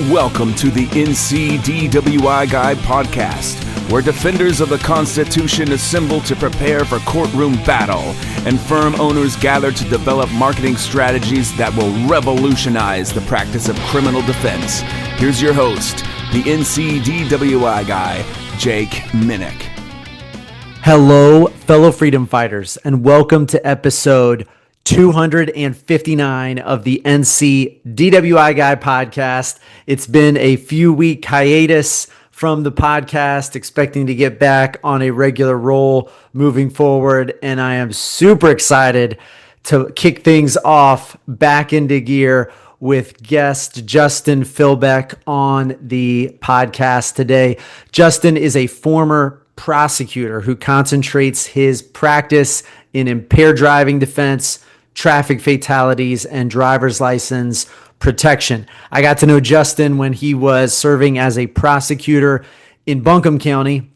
Welcome to the NCDWI Guide podcast, where defenders of the Constitution assemble to prepare for courtroom battle, and firm owners gather to develop marketing strategies that will revolutionize the practice of criminal defense. Here's your host, the NCDWI guy, Jake Minnick. Hello, fellow freedom fighters, and welcome to episode 259 of the NC DWI Guy podcast. It's been a few week hiatus from the podcast, expecting to get back on a regular roll moving forward, and I am super excited to kick things off back into gear with guest Justin Philbeck on the podcast today. Justin is a former prosecutor who concentrates his practice in impaired driving defense, traffic fatalities, and driver's license protection. I got to know Justin when he was serving as a prosecutor in Buncombe County.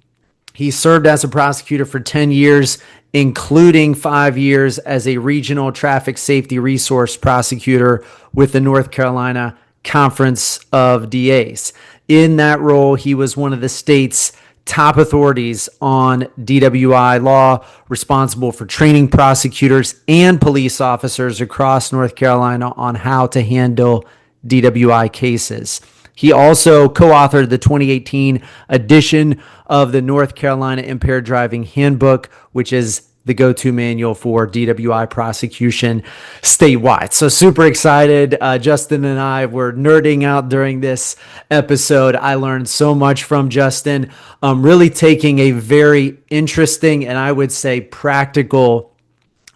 He served as a prosecutor for 10 years, including 5 years as a regional traffic safety resource prosecutor with the North Carolina Conference of DAs. In that role, he was one of the state's top authorities on DWI law, responsible for training prosecutors and police officers across North Carolina on how to handle DWI cases. He also co-authored the 2018 edition of the North Carolina Impaired Driving Handbook, which is the go-to manual for DWI prosecution statewide. So super excited. Justin and I were nerding out during this episode. I learned so much from Justin, really taking a very interesting and I would say practical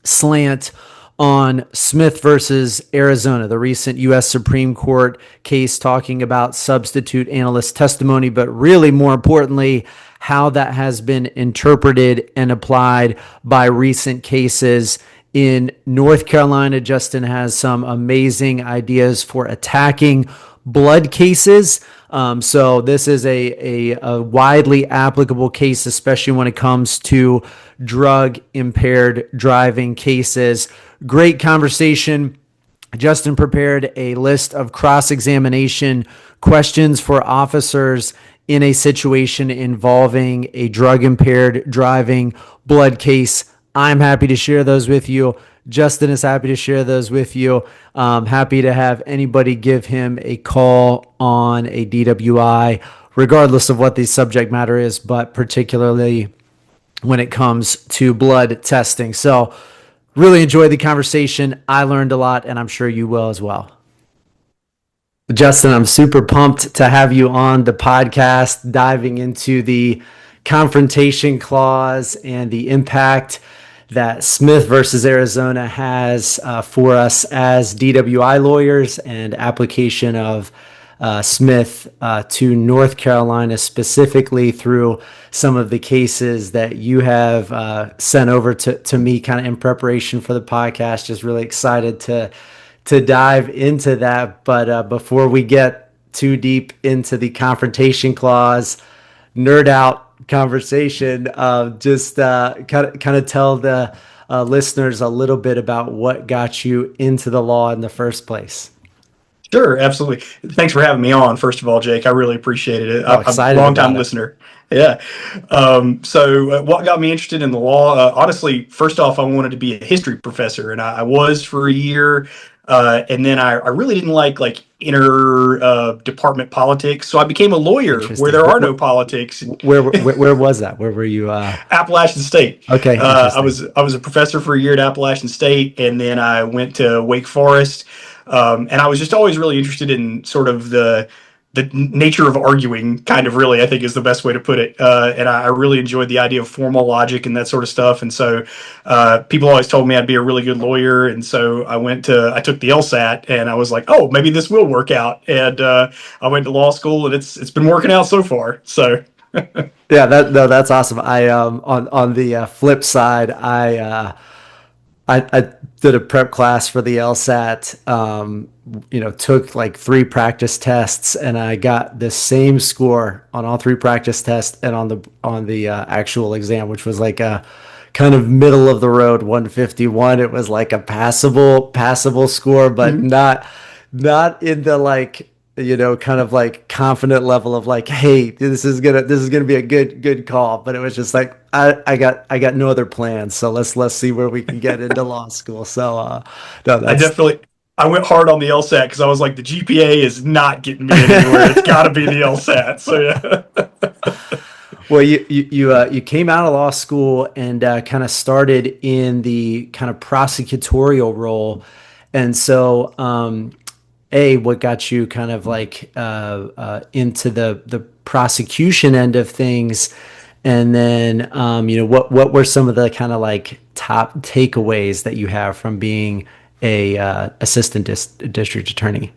slant on Smith versus Arizona, the recent U.S. Supreme Court case talking about substitute analyst testimony, but really more importantly, how that has been interpreted and applied by recent cases in North Carolina. Justin has some amazing ideas for attacking blood cases. So this is a widely applicable case, especially when it comes to drug impaired driving cases. Great conversation. Justin prepared a list of cross-examination questions for officers in a situation involving a drug-impaired driving blood case. I'm happy to share those with you. Justin is happy to share those with you. Happy to have anybody give him a call on a DWI, regardless of what the subject matter is, but particularly when it comes to blood testing. So really enjoyed the conversation. I learned a lot, and I'm sure you will as well. Justin, I'm super pumped to have you on the podcast, diving into the confrontation clause and the impact that Smith versus Arizona has for us as DWI lawyers, and application of Smith to North Carolina, specifically through some of the cases that you have sent over to me kind of in preparation for the podcast. Just really excited to dive into that. But before we get too deep into the confrontation clause, nerd out conversation, just kind of tell the listeners a little bit about what got you into the law in the first place. Sure, absolutely. Thanks for having me on, first of all, Jake. I really appreciated it. I'm excited. I'm a long-time listener. Yeah. So what got me interested in the law? Honestly, first off, I wanted to be a history professor, and I was for a year. And then I really didn't like inter department politics, so I became a lawyer where there are no politics. Where was that? Where were you? Appalachian State. Okay. I was a professor for a year at Appalachian State, and then I went to Wake Forest. And I was just always really interested in sort of the nature of arguing, kind of, really, I think is the best way to put it. And I really enjoyed the idea of formal logic and that sort of stuff. And so people always told me I'd be a really good lawyer. And so I took the LSAT, and I was like, oh, maybe this will work out. And I went to law school, and it's been working out so far. So yeah, that's awesome. I on the flip side, I did a prep class for the LSAT, took like 3 practice tests, and I got the same score on all 3 practice tests and on the actual exam, which was like a kind of middle of the road 151. It was like a passable score, but not in the kind of like confident level of like, hey, this is gonna be a good call. But it was just like I got no other plans, so let's see where we can get into law school. So no, I that's definitely I went hard on the LSAT because I was like, the GPA is not getting me anywhere. It's got to be the LSAT. So yeah. well, you came out of law school and kind of started in the kind of prosecutorial role, and so what got you kind of like into the prosecution end of things, and then what were some of the kind of like top takeaways that you have from being a assistant district attorney?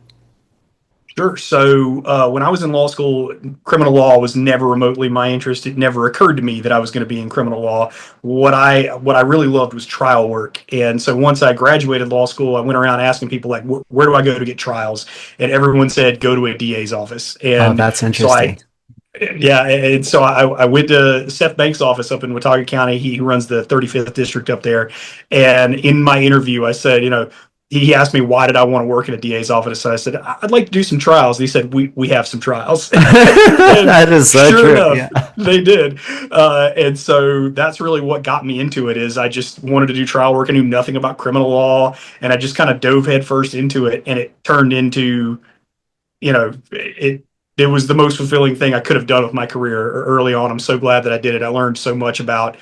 Sure. So when I was in law school, criminal law was never remotely my interest. It never occurred to me that I was going to be in criminal law. What I really loved was trial work. And so once I graduated law school, I went around asking people like, where do I go to get trials? And everyone said, go to a DA's office. Oh, And that's so I interesting. Yeah, and so I went to Seth Banks' office up in Watauga County. He runs the 35th district up there. And in my interview, I said, he asked me why did I want to work in a DA's office. So I said, I'd like to do some trials. And he said, we have some trials. And That is so sure true. enough, Yeah. they did. And so that's really what got me into it is I just wanted to do trial work. I knew nothing about criminal law, and I just kind of dove headfirst into it. And it turned into it was the most fulfilling thing I could have done with my career early on. I'm so glad that I did it. I learned so much about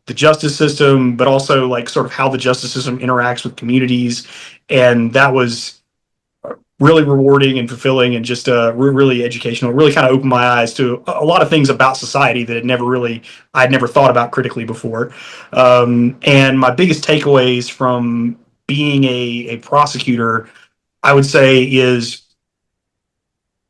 the justice system, but also like sort of how the justice system interacts with communities, and that was really rewarding and fulfilling, and just really educational. It really kind of opened my eyes to a lot of things about society that I'd never thought about critically before. And my biggest takeaways from being a prosecutor, I would say, is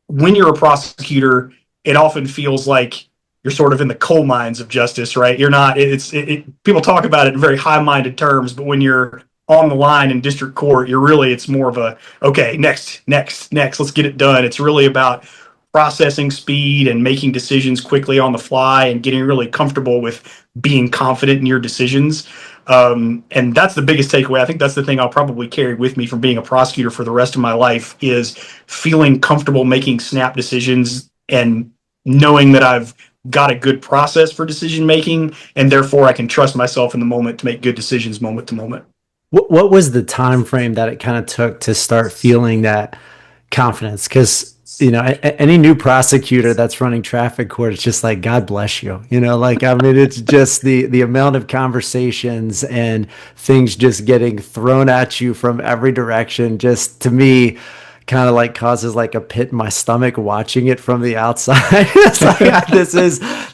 when you're a prosecutor, it often feels like you're sort of in the coal mines of justice, right? You're not. People talk about it in very high-minded terms, but when you're on the line in district court, it's more of a okay, next, next, next, let's get it done. It's really about processing speed and making decisions quickly on the fly and getting really comfortable with being confident in your decisions. And that's the biggest takeaway. I think that's the thing I'll probably carry with me from being a prosecutor for the rest of my life is feeling comfortable making snap decisions and knowing that I've got a good process for decision making, and therefore I can trust myself in the moment to make good decisions moment to moment. What was the time frame that it kind of took to start feeling that confidence? Because any new prosecutor that's running traffic court, it's just like God bless you. Like I mean, it's just the amount of conversations and things just getting thrown at you from every direction. Just to me, kind of like causes like a pit in my stomach watching it from the outside. It's like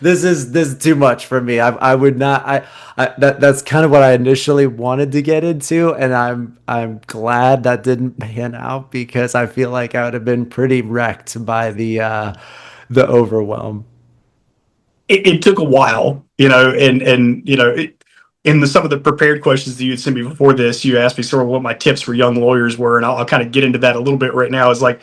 this is too much for me. I would not. That's kind of what I initially wanted to get into, and I'm glad that didn't pan out because I feel like I would have been pretty wrecked by the overwhelm. It took a while, in some of the prepared questions that you had sent me before this, you asked me sort of what my tips for young lawyers were, and I'll kind of get into that a little bit right now. Is like,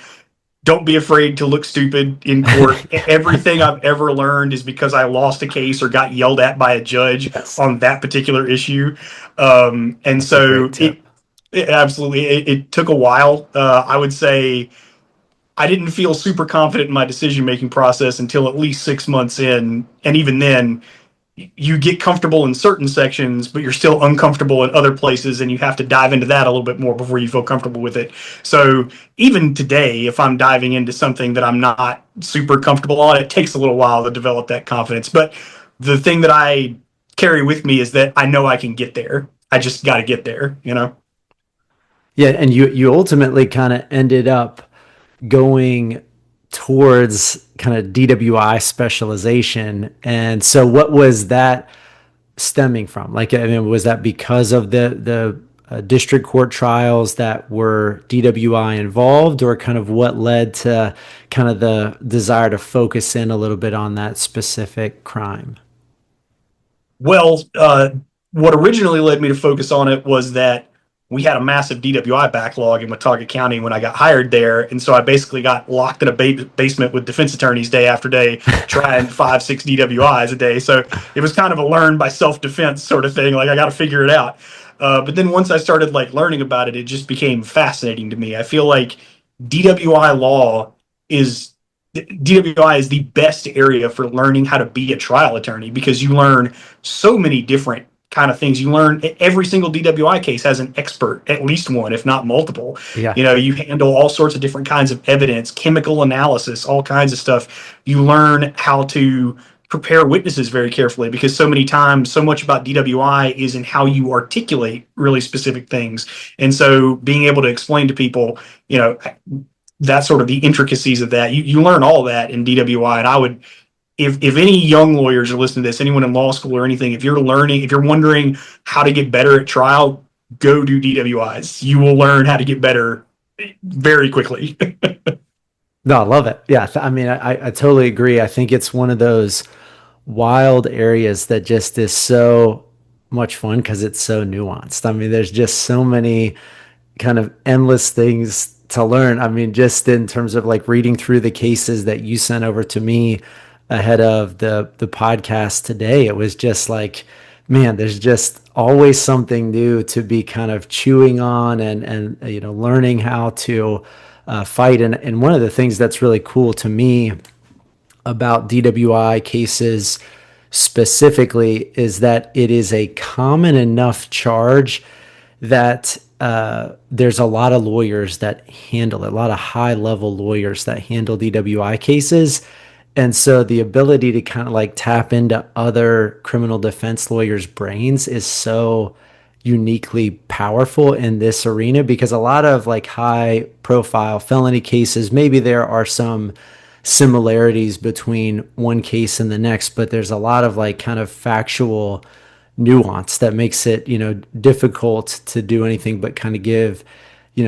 don't be afraid to look stupid in court. Everything I've ever learned is because I lost a case or got yelled at by a judge Yes, on that particular issue. And that's a so great tip. it took a while. I would say I didn't feel super confident in my decision making process until at least 6 months in, and even then, you get comfortable in certain sections, but you're still uncomfortable in other places, and you have to dive into that a little bit more before you feel comfortable with it. So even today, if I'm diving into something that I'm not super comfortable on, it takes a little while to develop that confidence. But the thing that I carry with me is that I know I can get there. I just got to get there. Yeah, and you ultimately kind of ended up going towards kind of DWI specialization. And so what was that stemming from? Like, I mean, was that because of the district court trials that were DWI involved, or kind of what led to kind of the desire to focus in a little bit on that specific crime? Well, what originally led me to focus on it was that we had a massive DWI backlog in Watauga County when I got hired there. And so I basically got locked in a basement with defense attorneys day after day, trying 5, 6 DWIs a day. So it was kind of a learn by self-defense sort of thing. Like, I got to figure it out. But then once I started like learning about it, it just became fascinating to me. I feel like DWI law DWI is the best area for learning how to be a trial attorney, because you learn so many different kind of things. You learn every single DWI case has an expert, at least one, if not multiple. Yeah. You handle all sorts of different kinds of evidence, chemical analysis, all kinds of stuff. You learn how to prepare witnesses very carefully, because so many times, so much about DWI is in how you articulate really specific things. And so being able to explain to people, that sort of the intricacies of that, you learn all that in DWI. And I would, if any young lawyers are listening to this, anyone in law school or anything, if you're wondering how to get better at trial, go do DWIs. You will learn how to get better very quickly. No, I love it. Yeah. I mean, I totally agree. I think it's one of those wild areas that just is so much fun because it's so nuanced. I mean, there's just so many kind of endless things to learn. I mean, just in terms of like reading through the cases that you sent over to me ahead of the podcast today, it was just like, man, there's just always something new to be kind of chewing on and learning how to fight. And one of the things that's really cool to me about DWI cases specifically is that it is a common enough charge that there's a lot of lawyers that handle it, a lot of high level lawyers that handle DWI cases. And so the ability to kind of like tap into other criminal defense lawyers' brains is so uniquely powerful in this arena, because a lot of like high profile felony cases, maybe there are some similarities between one case and the next, but there's a lot of like kind of factual nuance that makes it, difficult to do anything but kind of give,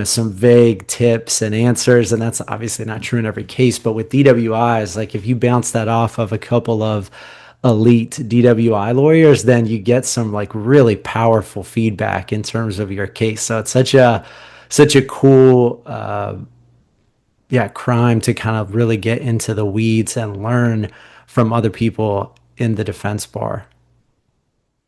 some vague tips and answers. And that's obviously not true in every case, but with DWIs, like if you bounce that off of a couple of elite DWI lawyers, then you get some like really powerful feedback in terms of your case. So it's such a cool, crime to kind of really get into the weeds and learn from other people in the defense bar.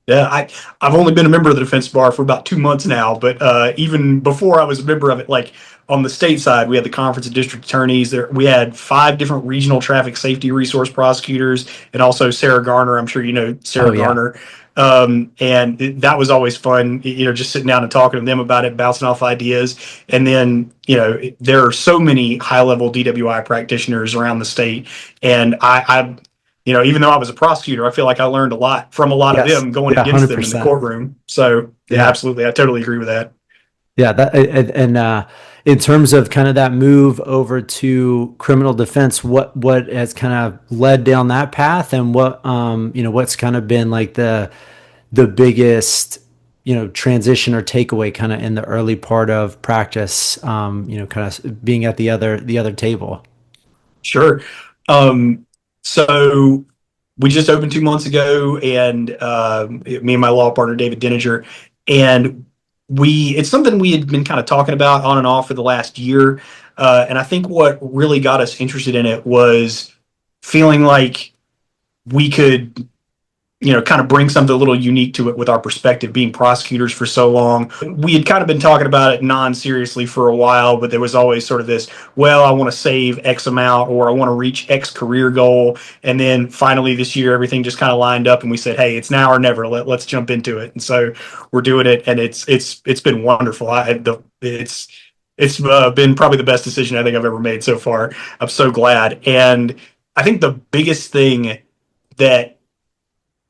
Yeah, I've only been a member of the defense bar for about 2 months now, but even before I was a member of it, like on the state side, we had the Conference of District Attorneys. We had 5 different regional traffic safety resource prosecutors, and also Sarah Garner. I'm sure you know Sarah Garner. And that was always fun, just sitting down and talking to them about it, bouncing off ideas. And then, there are so many high-level DWI practitioners around the state, and I even though I was a prosecutor, I feel like I learned a lot from a lot of them going against 100%. Them in the courtroom. So absolutely. I totally agree with that. Yeah. In terms of kind of that move over to criminal defense, what has kind of led down that path, and what's kind of been like the biggest, transition or takeaway kind of in the early part of practice, kind of being at the other table? Sure. So we just opened 2 months ago, and me and my law partner, David Denninger, and it's something we had been kind of talking about on and off for the last year. And I think what really got us interested in it was feeling like we could, kind of bring something a little unique to it with our perspective, being prosecutors for so long. We had kind of been talking about it non-seriously for a while, but there was always sort of this, well, I want to save X amount, or I want to reach X career goal. And then finally this year, everything just kind of lined up, and we said, hey, it's now or never. Let's jump into it. And so we're doing it, and it's been wonderful. It's been probably the best decision I think I've ever made so far. I'm so glad. And I think the biggest thing that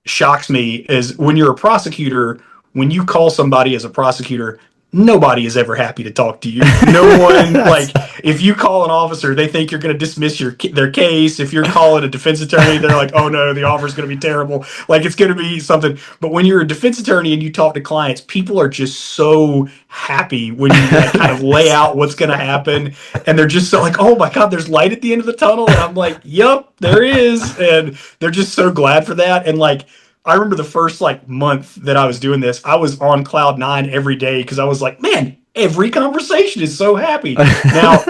shocks me is when you're a prosecutor, when you call somebody as a prosecutor, nobody is ever happy to talk to you. No one, like, if you call an officer, they think you're going to dismiss their case. If you're calling a defense attorney, they're like, oh no, the offer's going to be terrible. Like, it's going to be something. But when you're a defense attorney and you talk to clients, people are just so happy when you kind of lay out what's going to happen. And they're just so like, oh my God, there's light at the end of the tunnel. And I'm like, yep, there is. And they're just so glad for that. And like, I remember the first month that I was doing this, I was on cloud 9 every day, because I was like, man, every conversation is so happy. Now,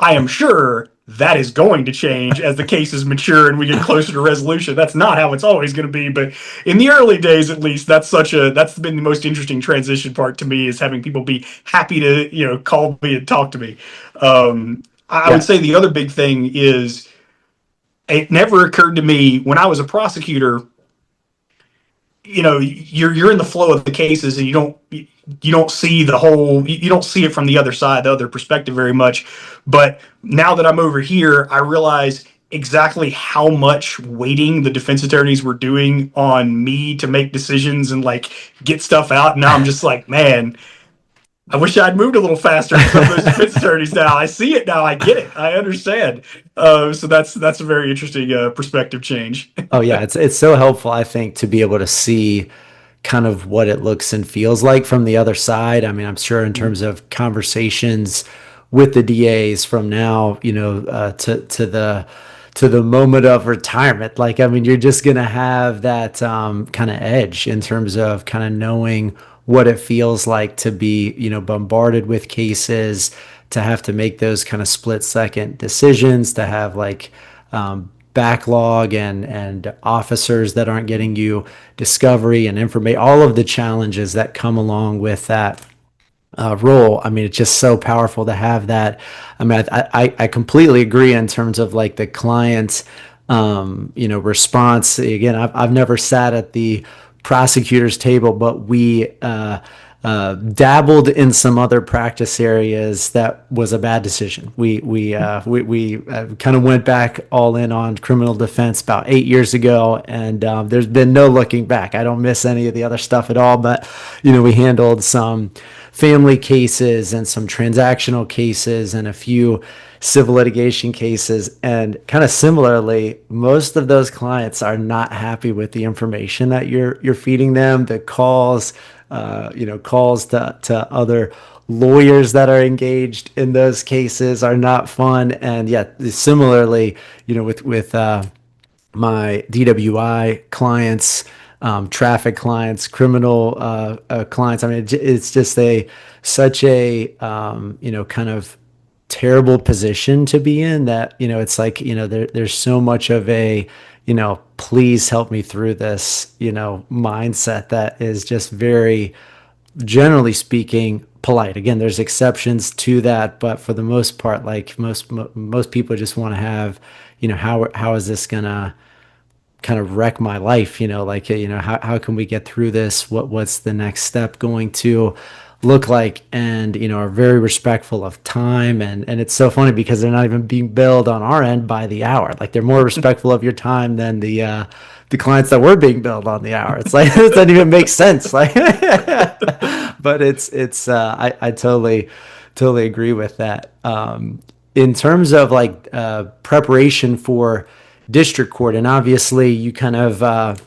I am sure that is going to change as the cases mature and we get closer to resolution. That's not how it's always going to be, but in the early days, at least, that's been the most interesting transition part to me, is having people be happy to, call me and talk to me. I would Yeah. say the other big thing is it never occurred to me when I was a prosecutor. You're in the flow of the cases, and you don't see the whole, you don't see it from the other side, the other perspective very much. But now that I'm over here, I realize exactly how much waiting the defense attorneys were doing on me to make decisions and like get stuff out. And now I'm just like, man, I wish I'd moved a little faster for some of those defense attorneys. Now I see it. Now I get it. I understand. So that's a very interesting perspective change. Oh yeah, it's so helpful, I think, to be able to see kind of what it looks and feels like from the other side. I mean, I'm sure in terms of conversations with the DAs from now, to the moment of retirement. Like, I mean, you're just gonna have that kind of edge in terms of kind of knowing what it feels like to be, bombarded with cases, to have to make those kind of split second decisions, to have like backlog and officers that aren't getting you discovery and information, all of the challenges that come along with that role. I mean, it's just so powerful to have that. I mean, I completely agree in terms of like the client, response. Again, I've never sat at the prosecutor's table, but we dabbled in some other practice areas that was a bad decision. We kind of went back all in on criminal defense about 8 years ago, and there's been no looking back. I don't miss any of the other stuff at all, but we handled some family cases and some transactional cases and a few civil litigation cases. And kind of similarly, most of those clients are not happy with the information that you're feeding them. The calls, calls to other lawyers that are engaged in those cases are not fun. And yet, similarly, with my DWI clients, traffic clients, criminal clients. I mean, it's just such a kind of terrible position to be in that it's like there's so much of a please help me through this mindset that is just very, generally speaking, polite. Again, there's exceptions to that, but for the most part, like most people just want to have how is this gonna kind of wreck my life, like how can we get through this, what's the next step going to look like, and are very respectful of time. And it's so funny because they're not even being billed on our end by the hour. Like, they're more respectful of your time than the clients that were being billed on the hour. It's like it doesn't even make sense, like but it's I totally agree with that. In terms of like preparation for district court, and obviously you kind of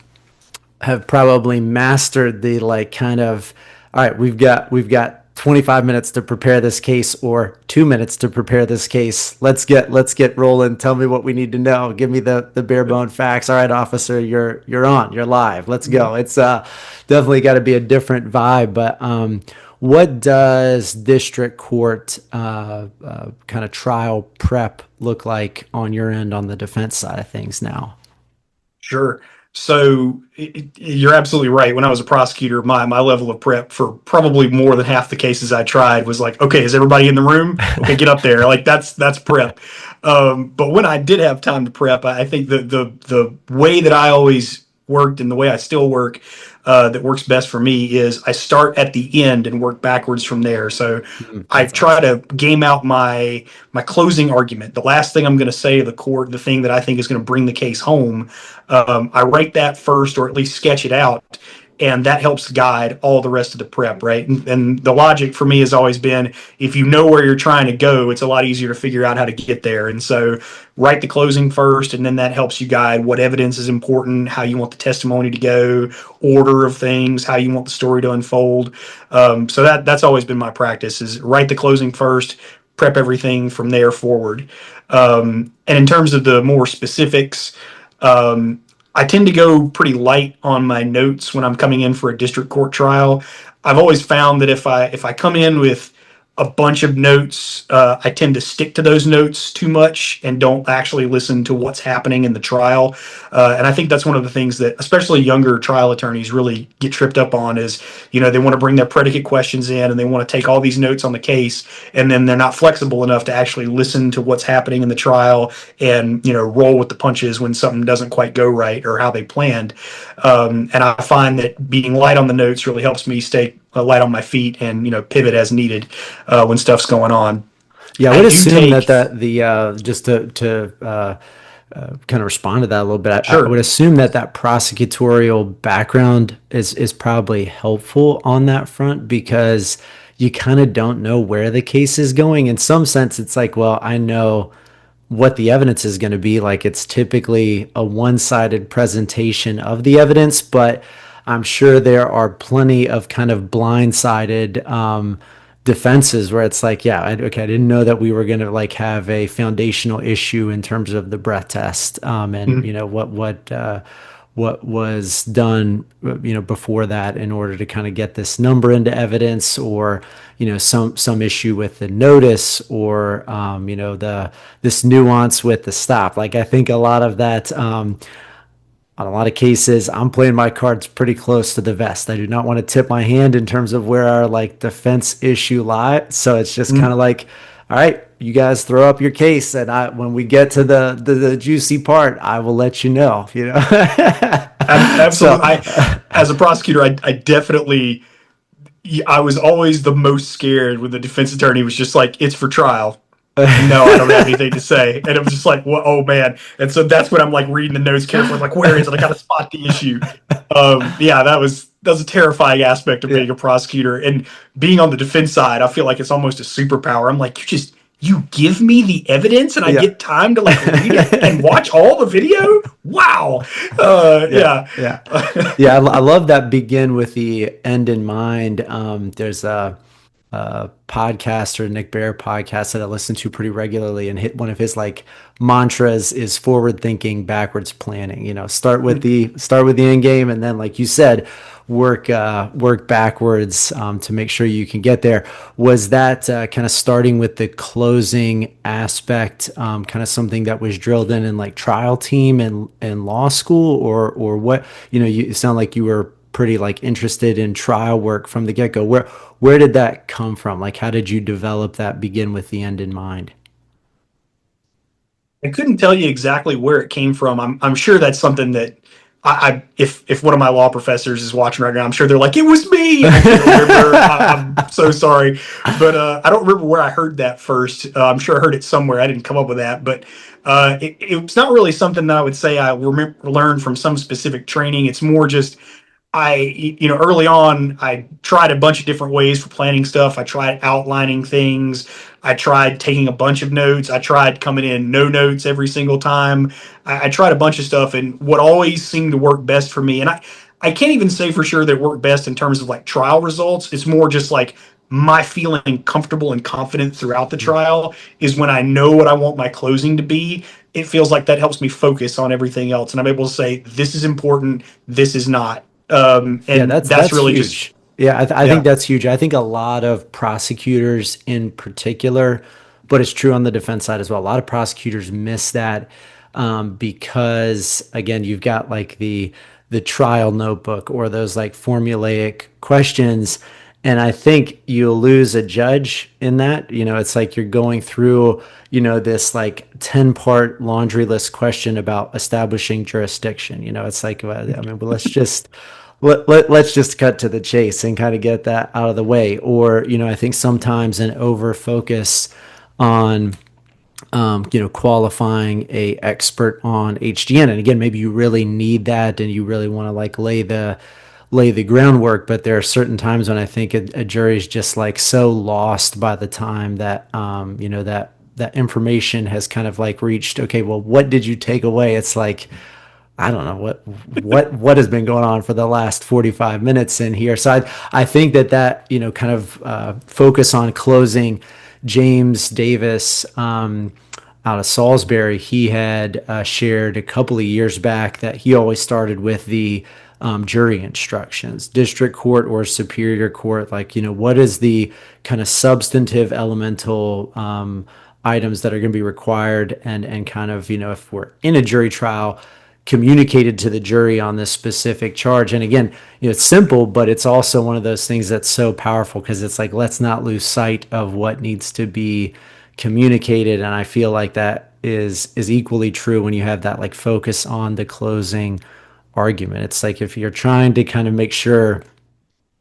have probably mastered the like kind of, all right, we've got 25 minutes to prepare this case, or 2 minutes to prepare this case. Let's get rolling. Tell me what we need to know. Give me the bare bone facts. All right, officer, you're live. Let's go. It's definitely got to be a different vibe. But what does district court kind of trial prep look like on your end on the defense side of things now? Sure. So you're absolutely right. When I was a prosecutor, my level of prep for probably more than half the cases I tried was like, okay, is everybody in the room? Okay, get up there. Like that's prep. But when I did have time to prep, I think the way that I always worked, and the way I still work, that works best for me, is I start at the end and work backwards from there. So I try to game out my closing argument, the last thing I'm going to say to the court, the thing that I think is going to bring the case home. I write that first, or at least sketch it out, and that helps guide all the rest of the prep, right? And the logic for me has always been, if you know where you're trying to go, it's a lot easier to figure out how to get there. And so write the closing first, and then that helps you guide what evidence is important, how you want the testimony to go, order of things, how you want the story to unfold. So that's always been my practice, is write the closing first, prep everything from there forward. And in terms of the more specifics, I tend to go pretty light on my notes when I'm coming in for a district court trial. I've always found that if I come in with a bunch of notes. I tend to stick to those notes too much and don't actually listen to what's happening in the trial. And I think that's one of the things that especially younger trial attorneys really get tripped up on is, they want to bring their predicate questions in and they want to take all these notes on the case, and then they're not flexible enough to actually listen to what's happening in the trial and, roll with the punches when something doesn't quite go right or how they planned. And I find that being light on the notes really helps me stay light on my feet and, pivot as needed when stuff's going on. Yeah, I would assume that just to kind of respond to that a little bit. I would assume that prosecutorial background is probably helpful on that front, because you kind of don't know where the case is going. In some sense, it's like, well, I know what the evidence is going to be. Like, it's typically a one-sided presentation of the evidence, but I'm sure there are plenty of kind of blindsided defenses where it's like, yeah, I didn't know that we were going to like have a foundational issue in terms of the breath test, and what was done, before that in order to kind of get this number into evidence, or, some issue with the notice, or, this nuance with the stop. Like, I think a lot of that, on a lot of cases, I'm playing my cards pretty close to the vest. I do not want to tip my hand in terms of where our like defense issue lies. So it's just kind of like, all right, you guys throw up your case, and when we get to the juicy part, I will let you know. Absolutely. As a prosecutor, I definitely, I was always the most scared when the defense attorney was just like, "It's for trial." No, I don't have anything to say. And it was just like, well, oh man. And so that's when I'm like reading the notes carefully, like, where is it? I got to spot the issue. Yeah, that was a terrifying aspect of being a prosecutor, and being on the defense side. I feel like it's almost a superpower. I'm like, you give me the evidence and I get time to like read it and watch all the video. Wow. Yeah. I love that begin with the end in mind. There's a podcaster, Nick Bear podcast, that I listen to pretty regularly, and hit one of his like mantras is forward thinking, backwards planning. Start with the end game, and then, like you said, work backwards to make sure you can get there. Was that kind of starting with the closing aspect kind of something that was drilled in like trial team and law school, or what? You sound like you were pretty like interested in trial work from the get-go. Where did that come from? Like, how did you develop that begin with the end in mind? I couldn't tell you exactly where it came from. I'm sure that's something that if one of my law professors is watching right now, I'm sure they're like, it was me. I can't remember. I'm so sorry, but I don't remember where I heard that first. I'm sure I heard it somewhere. I didn't come up with that, but it's not really something that I would say I learned from some specific training. It's more just early on, I tried a bunch of different ways for planning stuff. I tried outlining things. I tried taking a bunch of notes. I tried coming in no notes every single time. I tried a bunch of stuff, and what always seemed to work best for me, and I can't even say for sure that it worked best in terms of like trial results. It's more just like my feeling comfortable and confident throughout the trial is when I know what I want my closing to be. It feels like that helps me focus on everything else, and I'm able to say, this is important, this is not. And that's really huge. just I think that's huge. I think a lot of prosecutors in particular, but it's true on the defense side as well, a lot of prosecutors miss that because, again, you've got like the trial notebook or those like formulaic questions, and I think you'll lose a judge in that. It's like you're going through this like 10-part laundry list question about establishing jurisdiction. It's like, well, let's just let's just cut to the chase and kind of get that out of the way. Or I think sometimes an over focus on qualifying a expert on HDN, and again, maybe you really need that and you really want to like lay the groundwork, but there are certain times when I think a jury is just like so lost by the time that that information has kind of like reached, okay, well, what did you take away? It's like, I don't know what has been going on for the last 45 minutes in here. So I think that kind of focus on closing. James Davis out of Salisbury, he had shared a couple of years back that he always started with the jury instructions, district court or superior court? Like, what is the kind of substantive elemental items that are going to be required, and kind of, if we're in a jury trial, communicated to the jury on this specific charge. And again, it's simple, but it's also one of those things that's so powerful, because it's like, let's not lose sight of what needs to be communicated. And I feel like that is equally true when you have that like focus on the closing argument. It's like, if you're trying to kind of make sure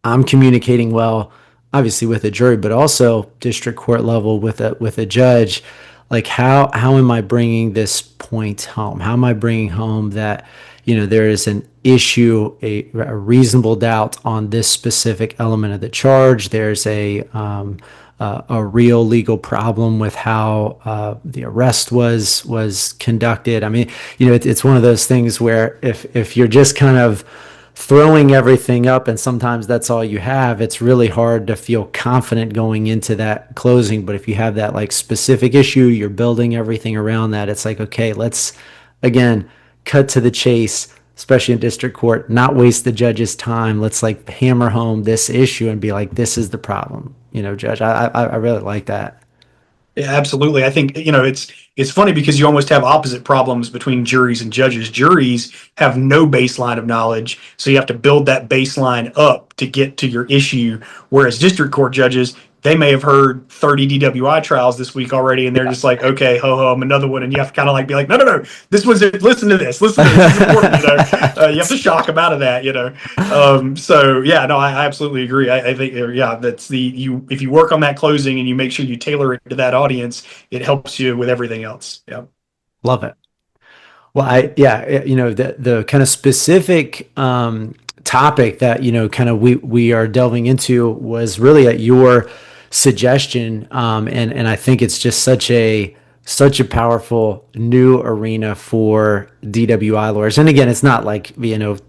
I'm communicating well, obviously with a jury, but also district court level with a judge, like how am I bringing this point home? How am I bringing home that there is an issue, a reasonable doubt on this specific element of the charge? There's a real legal problem with how the arrest was conducted. I mean, it's one of those things where if you're just kind of throwing everything up, and sometimes that's all you have, it's really hard to feel confident going into that closing. But if you have that like specific issue, you're building everything around that, it's like, okay, let's again cut to the chase, especially in district court, not waste the judge's time. Let's like hammer home this issue and be like, this is the problem, judge. I really like that. Yeah, absolutely. I think, it's funny because you almost have opposite problems between juries and judges. Juries have no baseline of knowledge, so you have to build that baseline up to get to your issue. Whereas district court judges, they may have heard 30 DWI trials this week already, and they're just like, okay, ho, another one. And you have to kind of like be like, no, this one's it. Listen to this. This is important. You have to shock them out of that. So yeah, no, I absolutely agree. I think, yeah, that's if you work on that closing and you make sure you tailor it to that audience, it helps you with everything else. Yeah, love it. Well, the kind of specific topic that kind of we are delving into was really at your suggestion, and I think it's just such a powerful new arena for DWI lawyers. And again, it's not like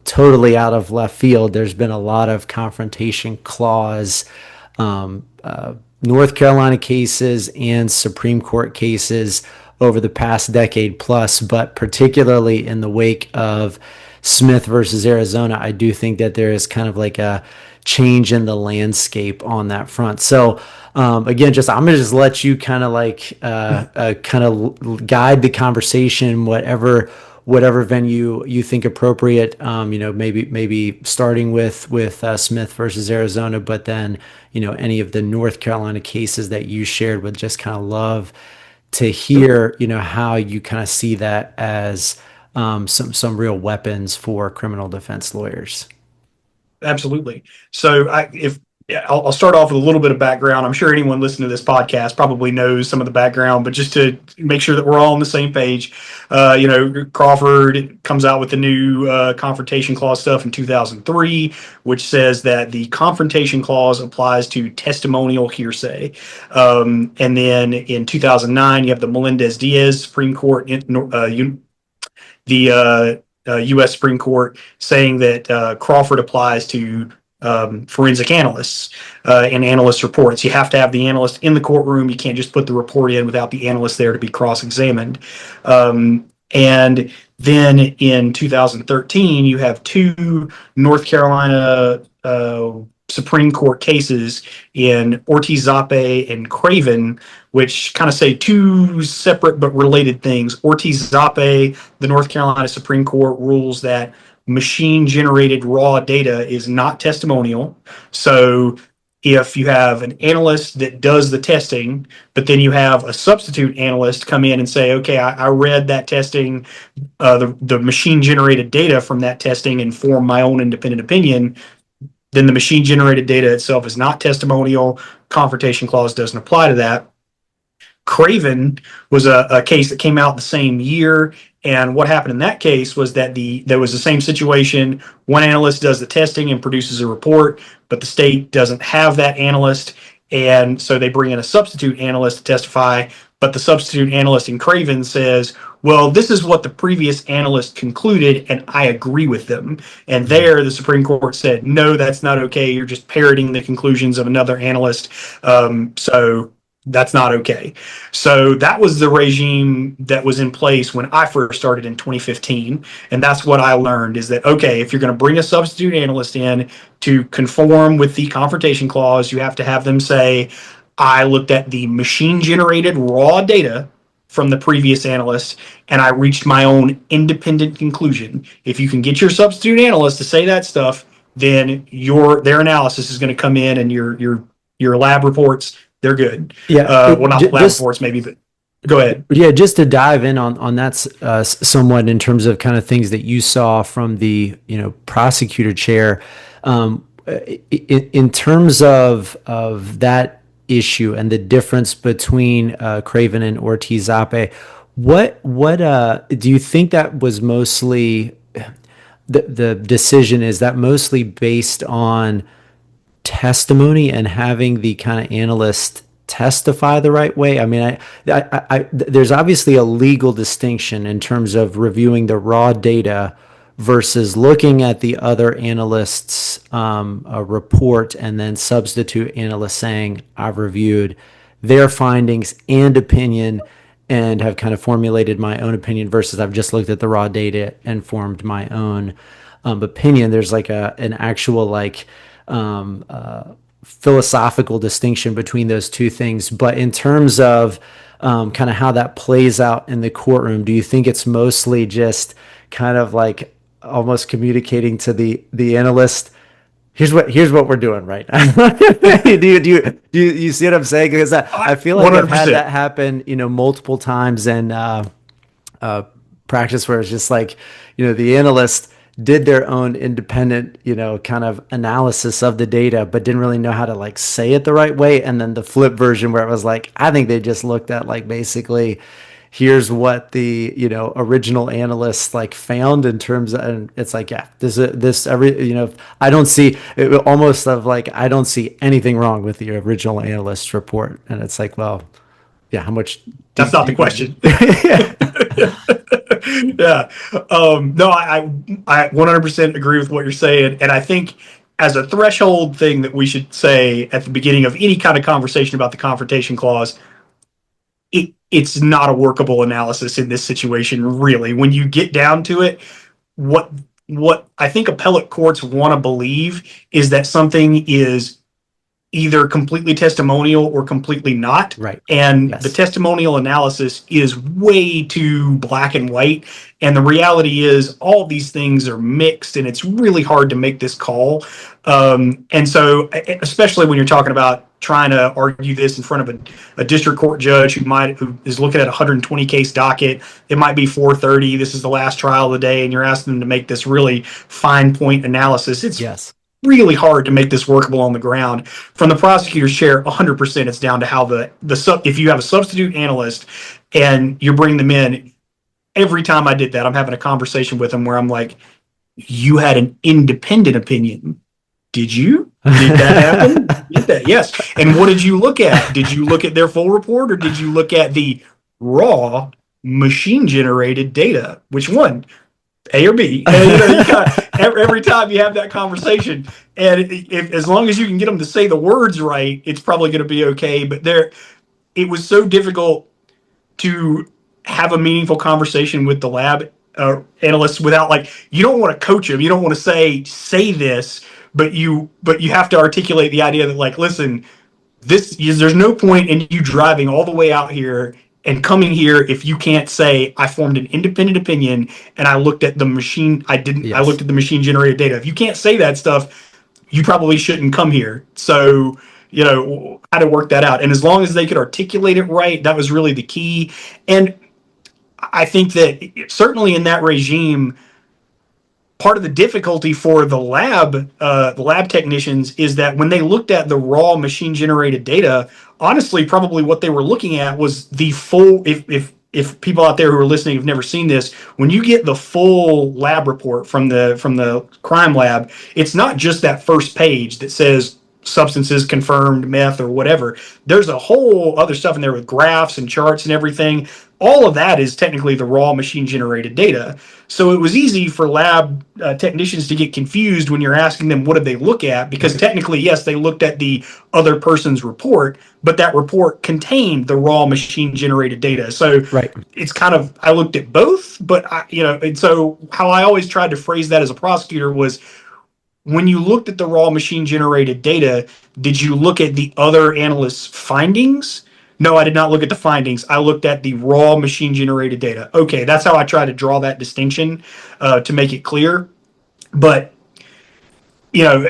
totally out of left field. There's been a lot of confrontation clause North Carolina cases and Supreme Court cases over the past decade plus, but particularly in the wake of Smith versus Arizona, I do think that there is kind of like a change in the landscape on that front. So again, I'm gonna just let you kind of like kind of guide the conversation, whatever venue you think appropriate. Maybe starting with Smith versus Arizona, but then any of the North Carolina cases that you shared, would just kind of love to hear how you kind of see that as some real weapons for criminal defense lawyers. Absolutely. So I'll start off with a little bit of background. I'm sure anyone listening to this podcast probably knows some of the background, but just to make sure that we're all on the same page, Crawford comes out with the new confrontation clause stuff in 2003, which says that the confrontation clause applies to testimonial hearsay. And then in 2009, you have the Melendez-Diaz Supreme Court, U.S. Supreme Court, saying that Crawford applies to forensic analysts and analyst reports. You have to have the analyst in the courtroom. You can't just put the report in without the analyst there to be cross-examined. And then in 2013, you have two North Carolina Supreme Court cases in Ortiz-Zappe and Craven, which kind of say two separate but related things. Ortiz-Zappe, the North Carolina Supreme Court rules that machine-generated raw data is not testimonial. So if you have an analyst that does the testing, but then you have a substitute analyst come in and say, okay, I read that testing, the machine-generated data from that testing and form my own independent opinion, then the machine-generated data itself is not testimonial. Confrontation clause doesn't apply to that. Craven was a case that came out the same year, and what happened in that case was that there was the same situation. One analyst does the testing and produces a report, but the state doesn't have that analyst, and so they bring in a substitute analyst to testify, but the substitute analyst in Craven says, well, this is what the previous analyst concluded, and I agree with them. And there, the Supreme Court said, no, that's not okay. You're just parroting the conclusions of another analyst. So That's not okay. So that was the regime that was in place when I first started in 2015. And that's what I learned is that, okay, if you're going to bring a substitute analyst in to conform with the confrontation clause, you have to have them say, I looked at the machine generated raw data from the previous analyst and I reached my own independent conclusion. If you can get your substitute analyst to say that stuff, then their analysis is going to come in and your lab reports, they're good. Yeah, Well, not lab reports, maybe, but go ahead. Yeah, just to dive in on that somewhat in terms of kind of things that you saw from the prosecutor chair, in terms of that issue and the difference between Craven and Ortiz-Ape, what do you think that was mostly the decision? Is that mostly based on testimony and having the kind of analyst testify the right way? I mean, there's obviously a legal distinction in terms of reviewing the raw data versus looking at the other analysts' report and then substitute analysts saying, I've reviewed their findings and opinion and have kind of formulated my own opinion versus I've just looked at the raw data and formed my own opinion. There's like an actual philosophical distinction between those two things. But in terms of kind of how that plays out in the courtroom, do you think it's mostly just kind of like almost communicating to the analyst, here's what we're doing right now? do you see what I'm saying? Because I feel like 100%. I've had that happen, multiple times in practice where it's just like, the analyst did their own independent, kind of analysis of the data, but didn't really know how to say it the right way. And then the flip version where it was like, I think they just looked at basically, here's what the, original analyst found in terms of, and it's like, yeah, I don't see it almost of I don't see anything wrong with the original analyst report. And it's like, well, yeah, how much? That's not the question. Yeah. No, I 100% agree with what you're saying. And I think as a threshold thing that we should say at the beginning of any kind of conversation about the confrontation clause, it's not a workable analysis in this situation, really. When you get down to it, what I think appellate courts want to believe is that something is either completely testimonial or completely not. Right. And yes. The testimonial analysis is way too black and white. And the reality is all these things are mixed and it's really hard to make this call. And so, especially when you're talking about trying to argue this in front of a district court judge who is looking at a 120 case docket, it might be 4:30. This is the last trial of the day. And you're asking them to make this really fine point analysis. It's really hard to make this workable on the ground. From the prosecutor's chair, 100% it's down to how if you have a substitute analyst and you're bringing them in, every time I did that, I'm having a conversation with them where I'm like, you had an independent opinion. Did you? Did that happen? Did that? Yes. And what did you look at? Did you look at their full report or did you look at the raw machine generated data? Which one? A or B? Every time you have that conversation, and as long as you can get them to say the words right, it's probably going to be okay. But it was so difficult to have a meaningful conversation with the lab analysts without you don't want to coach them, you don't want to say this, but you have to articulate the idea that listen, there's no point in you driving all the way out here and coming here if you can't say I formed an independent opinion and I looked at the machine. I looked at the machine generated data. If you can't say that stuff, you probably shouldn't come here. So, how to work that out. And as long as they could articulate it right, that was really the key. And I think that certainly in that regime, part of the difficulty for the lab technicians is that when they looked at the raw machine generated data, honestly, probably what they were looking at was the full, if people out there who are listening have never seen this, when you get the full lab report from the crime lab, it's not just that first page that says substances confirmed, meth or whatever. There's a whole other stuff in there with graphs and charts and everything. all of that is technically the raw machine generated data. So it was easy for lab technicians to get confused when you're asking them what did they look at, because technically, yes, they looked at the other person's report, but that report contained the raw machine generated data. So Right. it's kind of, I looked at both, but and so how I always tried to phrase that as a prosecutor was, when you looked at the raw machine generated data, did you look at the other analysts' findings? No, I did not look at the findings. I looked at the raw machine generated data. Okay, that's how I try to draw that distinction to make it clear. But, you know,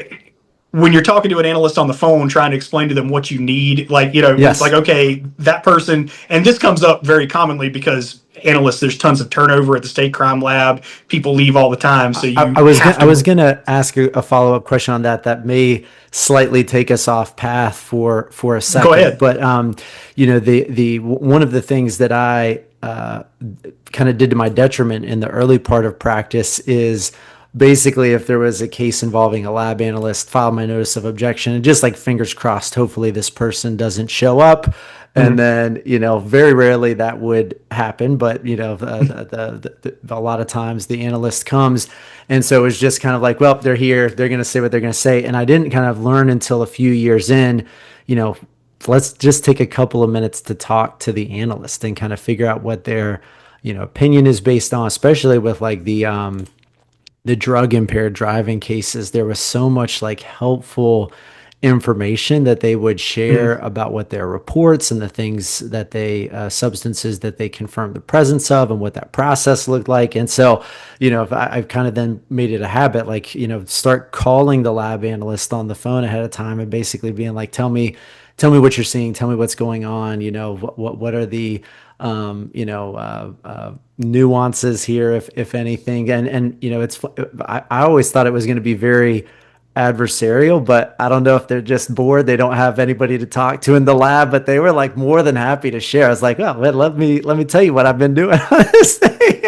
when you're talking to an analyst on the phone trying to explain to them what you need, it's Yes. like, okay, that person, and this comes up very commonly because analysts, there's tons of turnover at the state crime lab. People leave all the time. So you have I was to. gonna ask a follow-up question on that may slightly take us off path for a Go second. ahead. But the one of the things that I kind of did to my detriment in the early part of practice is basically, if there was a case involving a lab analyst, file my notice of objection, and just like fingers crossed, hopefully this person doesn't show up. And then, very rarely that would happen, but a lot of times the analyst comes, and so it was just kind of like, well, they're here, they're going to say what they're going to say, and I didn't kind of learn until a few years in, let's just take a couple of minutes to talk to the analyst and kind of figure out what their opinion is based on, especially with like the drug impaired driving cases. There was so much like helpful information that they would share about what their reports and the things that they substances that they confirmed the presence of and what that process looked like. And so, if I've kind of then made it a habit, like, start calling the lab analyst on the phone ahead of time and basically being like, tell me what you're seeing, tell me what's going on, what are the nuances here, if anything. And I always thought it was going to be very adversarial, but I don't know if they're just bored, they don't have anybody to talk to in the lab, but they were like more than happy to share. I was like, oh, let me tell you what I've been doing on this thing.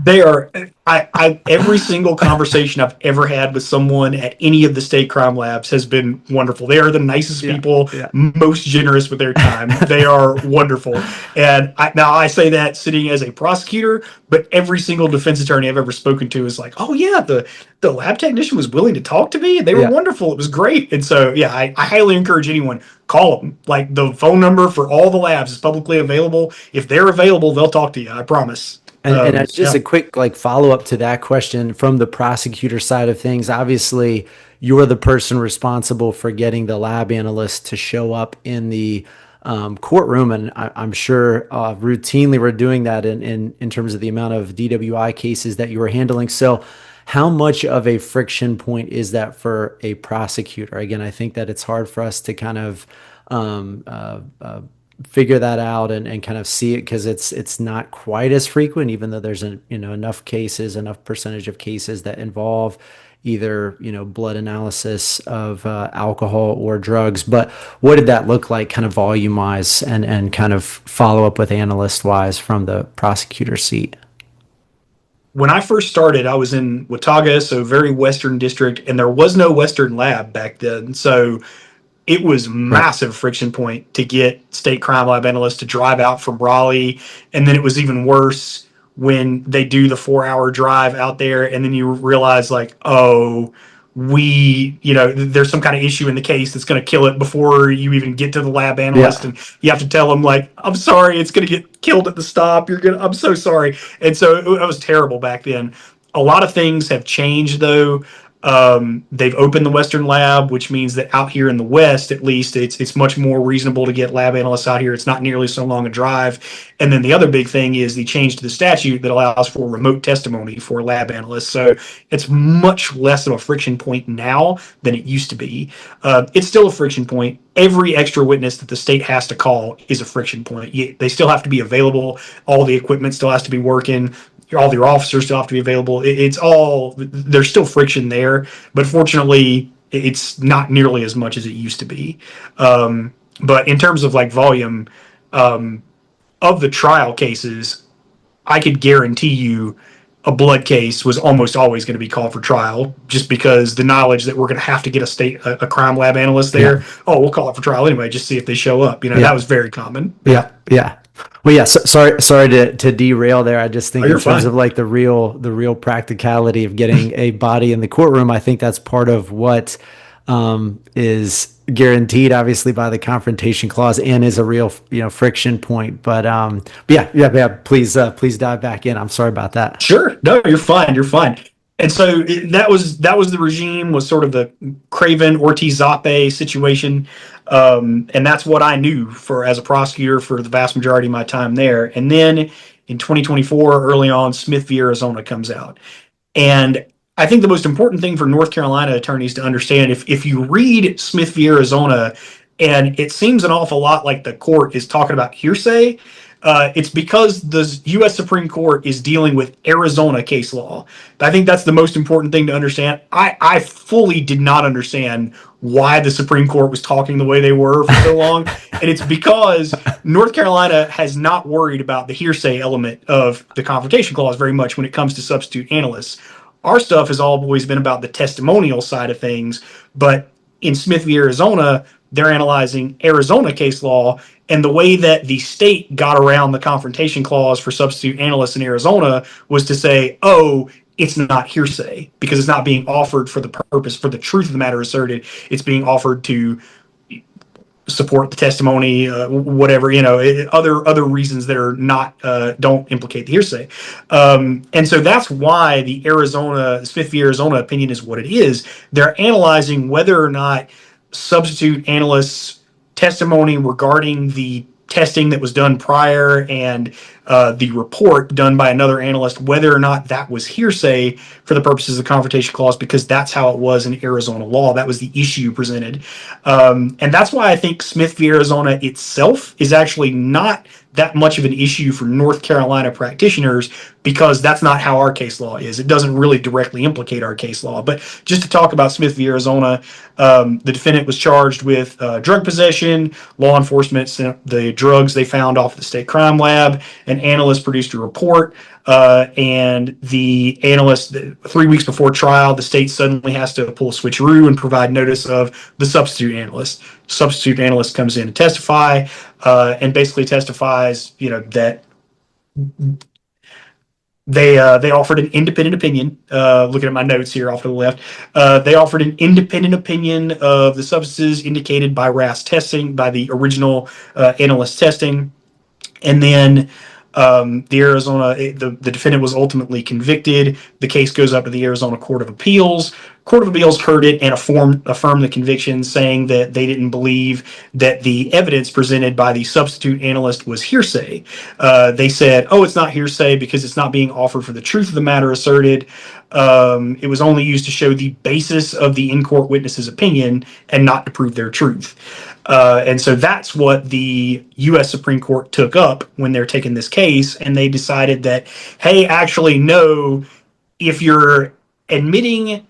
They are. I every single conversation I've ever had with someone at any of the state crime labs has been wonderful. They are the nicest people, Yeah. most generous with their time. They are wonderful. And now I say that sitting as a prosecutor, but every single defense attorney I've ever spoken to is like, oh yeah, the lab technician was willing to talk to me. They were Yeah. wonderful. It was great. And so yeah, I highly encourage anyone, call them. Like, the phone number for all the labs is publicly available. If they're available, they'll talk to you. I promise. And just Yeah. a quick like follow up to that question from the prosecutor side of things. Obviously, you're the person responsible for getting the lab analyst to show up in the courtroom, and I'm sure routinely we're doing that in terms of the amount of DWI cases that you were handling. So, how much of a friction point is that for a prosecutor? Again, I think that it's hard for us to kind of figure that out and kind of see it, because it's not quite as frequent, even though there's enough percentage of cases that involve either blood analysis of alcohol or drugs. But what did that look like kind of volume wise and kind of follow up with analyst wise from the prosecutor seat? When I first started, I was in Watauga, so very Western district, and there was no Western lab back then. So it was Right. massive friction point to get state crime lab analysts to drive out from Raleigh. And then it was even worse when they do the 4 hour drive out there. And then you realize, like, oh, there's some kind of issue in the case that's going to kill it before you even get to the lab analyst. Yeah. And you have to tell them, like, I'm sorry, it's going to get killed at the stop. I'm so sorry. And so it was terrible back then. A lot of things have changed, though. They've opened the Western lab, which means that out here in the West, at least, it's much more reasonable to get lab analysts out here. It's not nearly so long a drive. And then the other big thing is the change to the statute that allows for remote testimony for lab analysts. So it's much less of a friction point now than it used to be. It's still a friction point. Every extra witness that the state has to call is a friction point. They still have to be available. All the equipment still has to be working. All your officers still have to be available. There's still friction there, but fortunately, it's not nearly as much as it used to be. But in terms of like volume, of the trial cases, I could guarantee you a blood case was almost always going to be called for trial, just because the knowledge that we're going to have to get a crime lab analyst there. Yeah. Oh, we'll call it for trial anyway, just see if they show up. That was very common. Yeah. Well, yeah. Sorry to derail there. I just Oh, think in you're terms of fine. like the real practicality of getting a body in the courtroom, I think that's part of what is guaranteed, obviously, by the confrontation clause and is a real friction point. But yeah. Please dive back in. I'm sorry about that. Sure. No, you're fine. You're fine. And so that was the regime, was sort of the Craven Ortiz Zape situation. And that's what I knew for as a prosecutor for the vast majority of my time there. And then in 2024, early on, Smith v. Arizona comes out. And I think the most important thing for North Carolina attorneys to understand, if you read Smith v. Arizona, and it seems an awful lot like the court is talking about hearsay, it's because the U.S. Supreme Court is dealing with Arizona case law. I think that's the most important thing to understand. I fully did not understand why the Supreme Court was talking the way they were for so long. And it's because North Carolina has not worried about the hearsay element of the Confrontation Clause very much when it comes to substitute analysts. Our stuff has always been about the testimonial side of things, but in Smith v. Arizona, they're analyzing Arizona case law, and the way that the state got around the Confrontation Clause for substitute analysts in Arizona was to say, oh, it's not hearsay because it's not being offered for the purpose, for the truth of the matter asserted. It's being offered to support the testimony, whatever, other reasons that are not don't implicate the hearsay. And so that's why the Arizona Smith v. Arizona opinion is what it is. They're analyzing whether or not substitute analysts' testimony regarding the testing that was done prior and the report done by another analyst, whether or not that was hearsay for the purposes of the Confrontation Clause, because that's how it was in Arizona law. That was the issue presented. And that's why I think Smith v. Arizona itself is actually not that much of an issue for North Carolina practitioners, because that's not how our case law is. It doesn't really directly implicate our case law. But just to talk about Smith v. Arizona, the defendant was charged with drug possession. Law enforcement sent the drugs they found off the state crime lab. An analyst produced a report. And the analyst, 3 weeks before trial, the state suddenly has to pull a switcheroo and provide notice of the substitute analyst. Substitute analyst comes in to testify, and basically testifies, that they offered an independent opinion. Looking at my notes here off to the left, they offered an independent opinion of the substances indicated by RAS testing, by the original analyst testing. And then the defendant was ultimately convicted. The case goes up to the Arizona Court of Appeals. Court of Appeals heard it and affirmed the conviction, saying that they didn't believe that the evidence presented by the substitute analyst was hearsay. They said, oh, it's not hearsay because it's not being offered for the truth of the matter asserted. It was only used to show the basis of the in-court witness's opinion and not to prove their truth. And so that's what the U.S. Supreme Court took up when they're taking this case, and they decided that, hey, actually, no, if you're admitting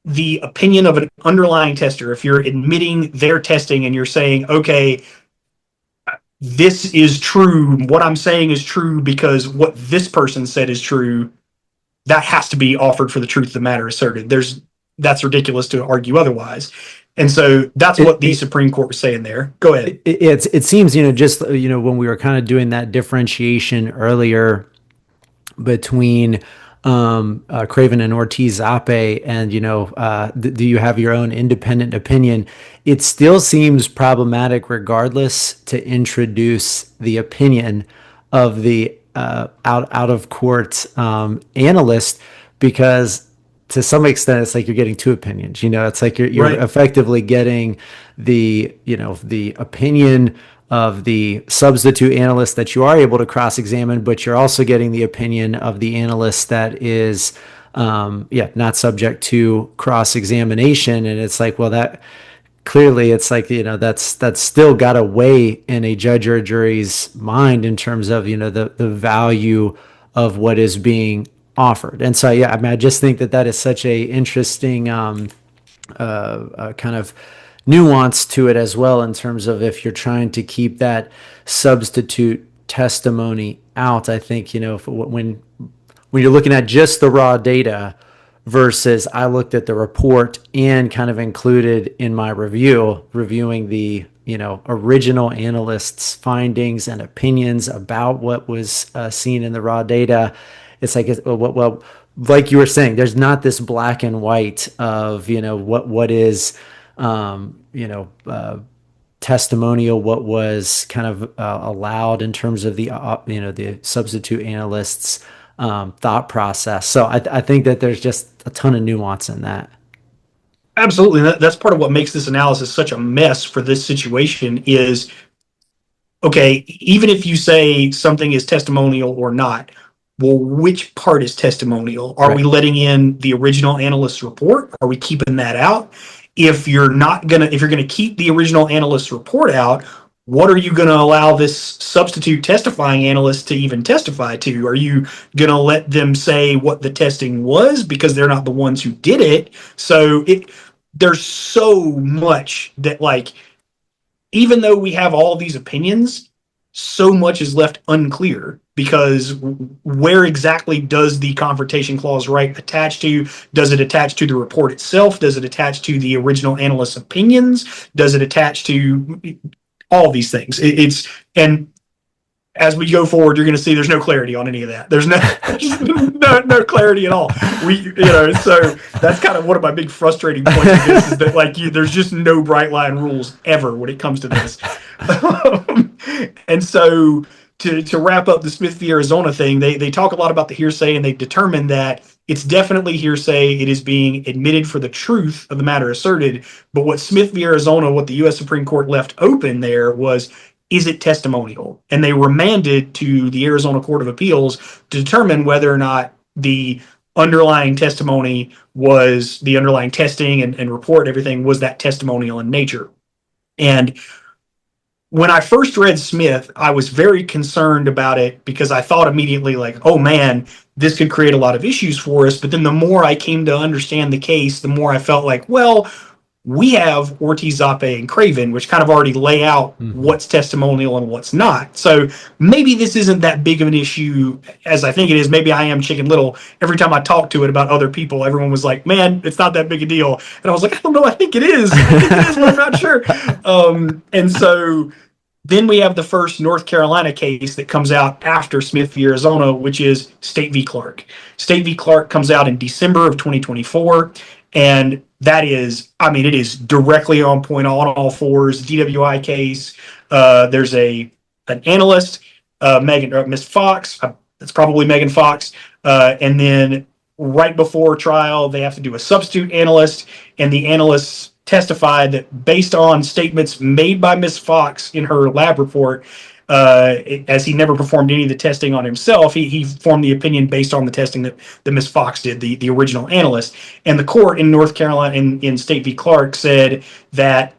the opinion of an underlying tester, if you're admitting their testing and you're saying, okay, this is true, what I'm saying is true because what this person said is true, that has to be offered for the truth of the matter asserted. That's ridiculous to argue otherwise. And so that's what the Supreme Court was saying there. Go ahead. It seems, just, when we were kind of doing that differentiation earlier between Craven and Ortiz Ape, and do you have your own independent opinion? It still seems problematic, regardless, to introduce the opinion of the out of court analyst, because to some extent it's like you're getting two opinions. It's like you're Right. effectively getting the opinion of the substitute analyst that you are able to cross-examine, but you're also getting the opinion of the analyst that is not subject to cross-examination. And it's like, well, that clearly, it's like, that's still got to weigh in a judge or a jury's mind in terms of the value of what is being offered. And so, yeah, I mean, I just think that is such a interesting kind of nuance to it as well, in terms of if you're trying to keep that substitute testimony out. I think, when you're looking at just the raw data versus I looked at the report and kind of included in my reviewing the original analysts' findings and opinions about what was seen in the raw data. It's like, well, like you were saying, there's not this black and white of, what is, testimonial, what was kind of allowed in terms of the substitute analysts' thought process. So I think that there's just a ton of nuance in that. Absolutely. That's part of what makes this analysis such a mess for this situation is, okay, even if you say something is testimonial or not, well, which part is testimonial? Are we letting in the original analyst's report? Are we keeping that out? If you're gonna keep the original analyst's report out, what are you going to allow this substitute testifying analyst to even testify to? Are you going to let them say what the testing was because they're not the ones who did it? There's so much that, like, even though we have all these opinions, so much is left unclear because where exactly does the confrontation clause right attach to? Does it attach to the report itself? Does it attach to the original analyst's opinions? Does it attach to all these things? And as we go forward, you're going to see there's no clarity on any of that. There's no clarity at all. So that's kind of one of my big frustrating points of this is that, like, there's just no bright line rules ever when it comes to this. And so to wrap up the Smith v. Arizona thing, they talk a lot about the hearsay, and they determine that it's definitely hearsay. It is being admitted for the truth of the matter asserted. But what Smith v. Arizona, what the U.S. Supreme Court left open there was, is it testimonial? And they remanded to the Arizona Court of Appeals to determine whether or not the underlying testimony was the underlying testing and report, everything was that testimonial in nature. And when I first read Smith, I was very concerned about it because I thought immediately, like, oh man, this could create a lot of issues for us. But then the more I came to understand the case, the more I felt like, well, we have Ortiz, Zappe, and Craven, which kind of already lay out what's testimonial and what's not. So maybe this isn't that big of an issue as I think it is. Maybe I am Chicken Little. Every time I talk to it about other people, everyone was like, man, it's not that big a deal. And I was like, I don't know, I think it is. But I'm not sure. And so then we have the first North Carolina case that comes out after Smith v. Arizona, which is State v. Clark. State v. Clark comes out in December of 2024. And that is, I mean, it is directly on point, on all fours. DWI case. There's an analyst, Miss Fox. It's probably Megan Fox. And then right before trial, they have to do a substitute analyst, and the analysts testified that based on statements made by Miss Fox in her lab report, as he never performed any of the testing on himself, he formed the opinion based on the testing that Miss Fox did, the original analyst. And the court in North Carolina, in State v. Clark, said that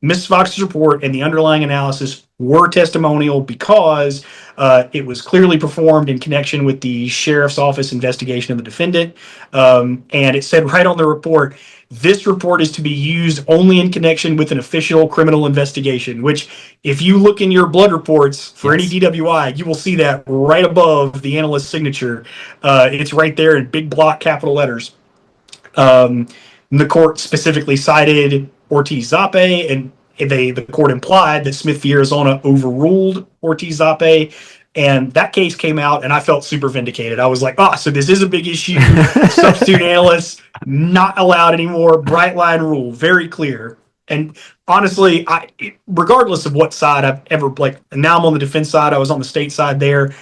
Miss Fox's report and the underlying analysis were testimonial because it was clearly performed in connection with the sheriff's office investigation of the defendant. And it said right on the report, this report is to be used only in connection with an official criminal investigation, which if you look in your blood reports for any DWI, you will see that right above the analyst's signature. It's right there in big block capital letters. The court specifically cited Ortiz Zappe, and the court implied that Smith v. Arizona overruled Ortiz Zappe. And that case came out, and I felt super vindicated. I was like, so this is a big issue. Substitute analysts not allowed anymore. Bright line rule, very clear. And honestly, regardless of what side I've ever, like, now I'm on the defense side, I was on the state side there.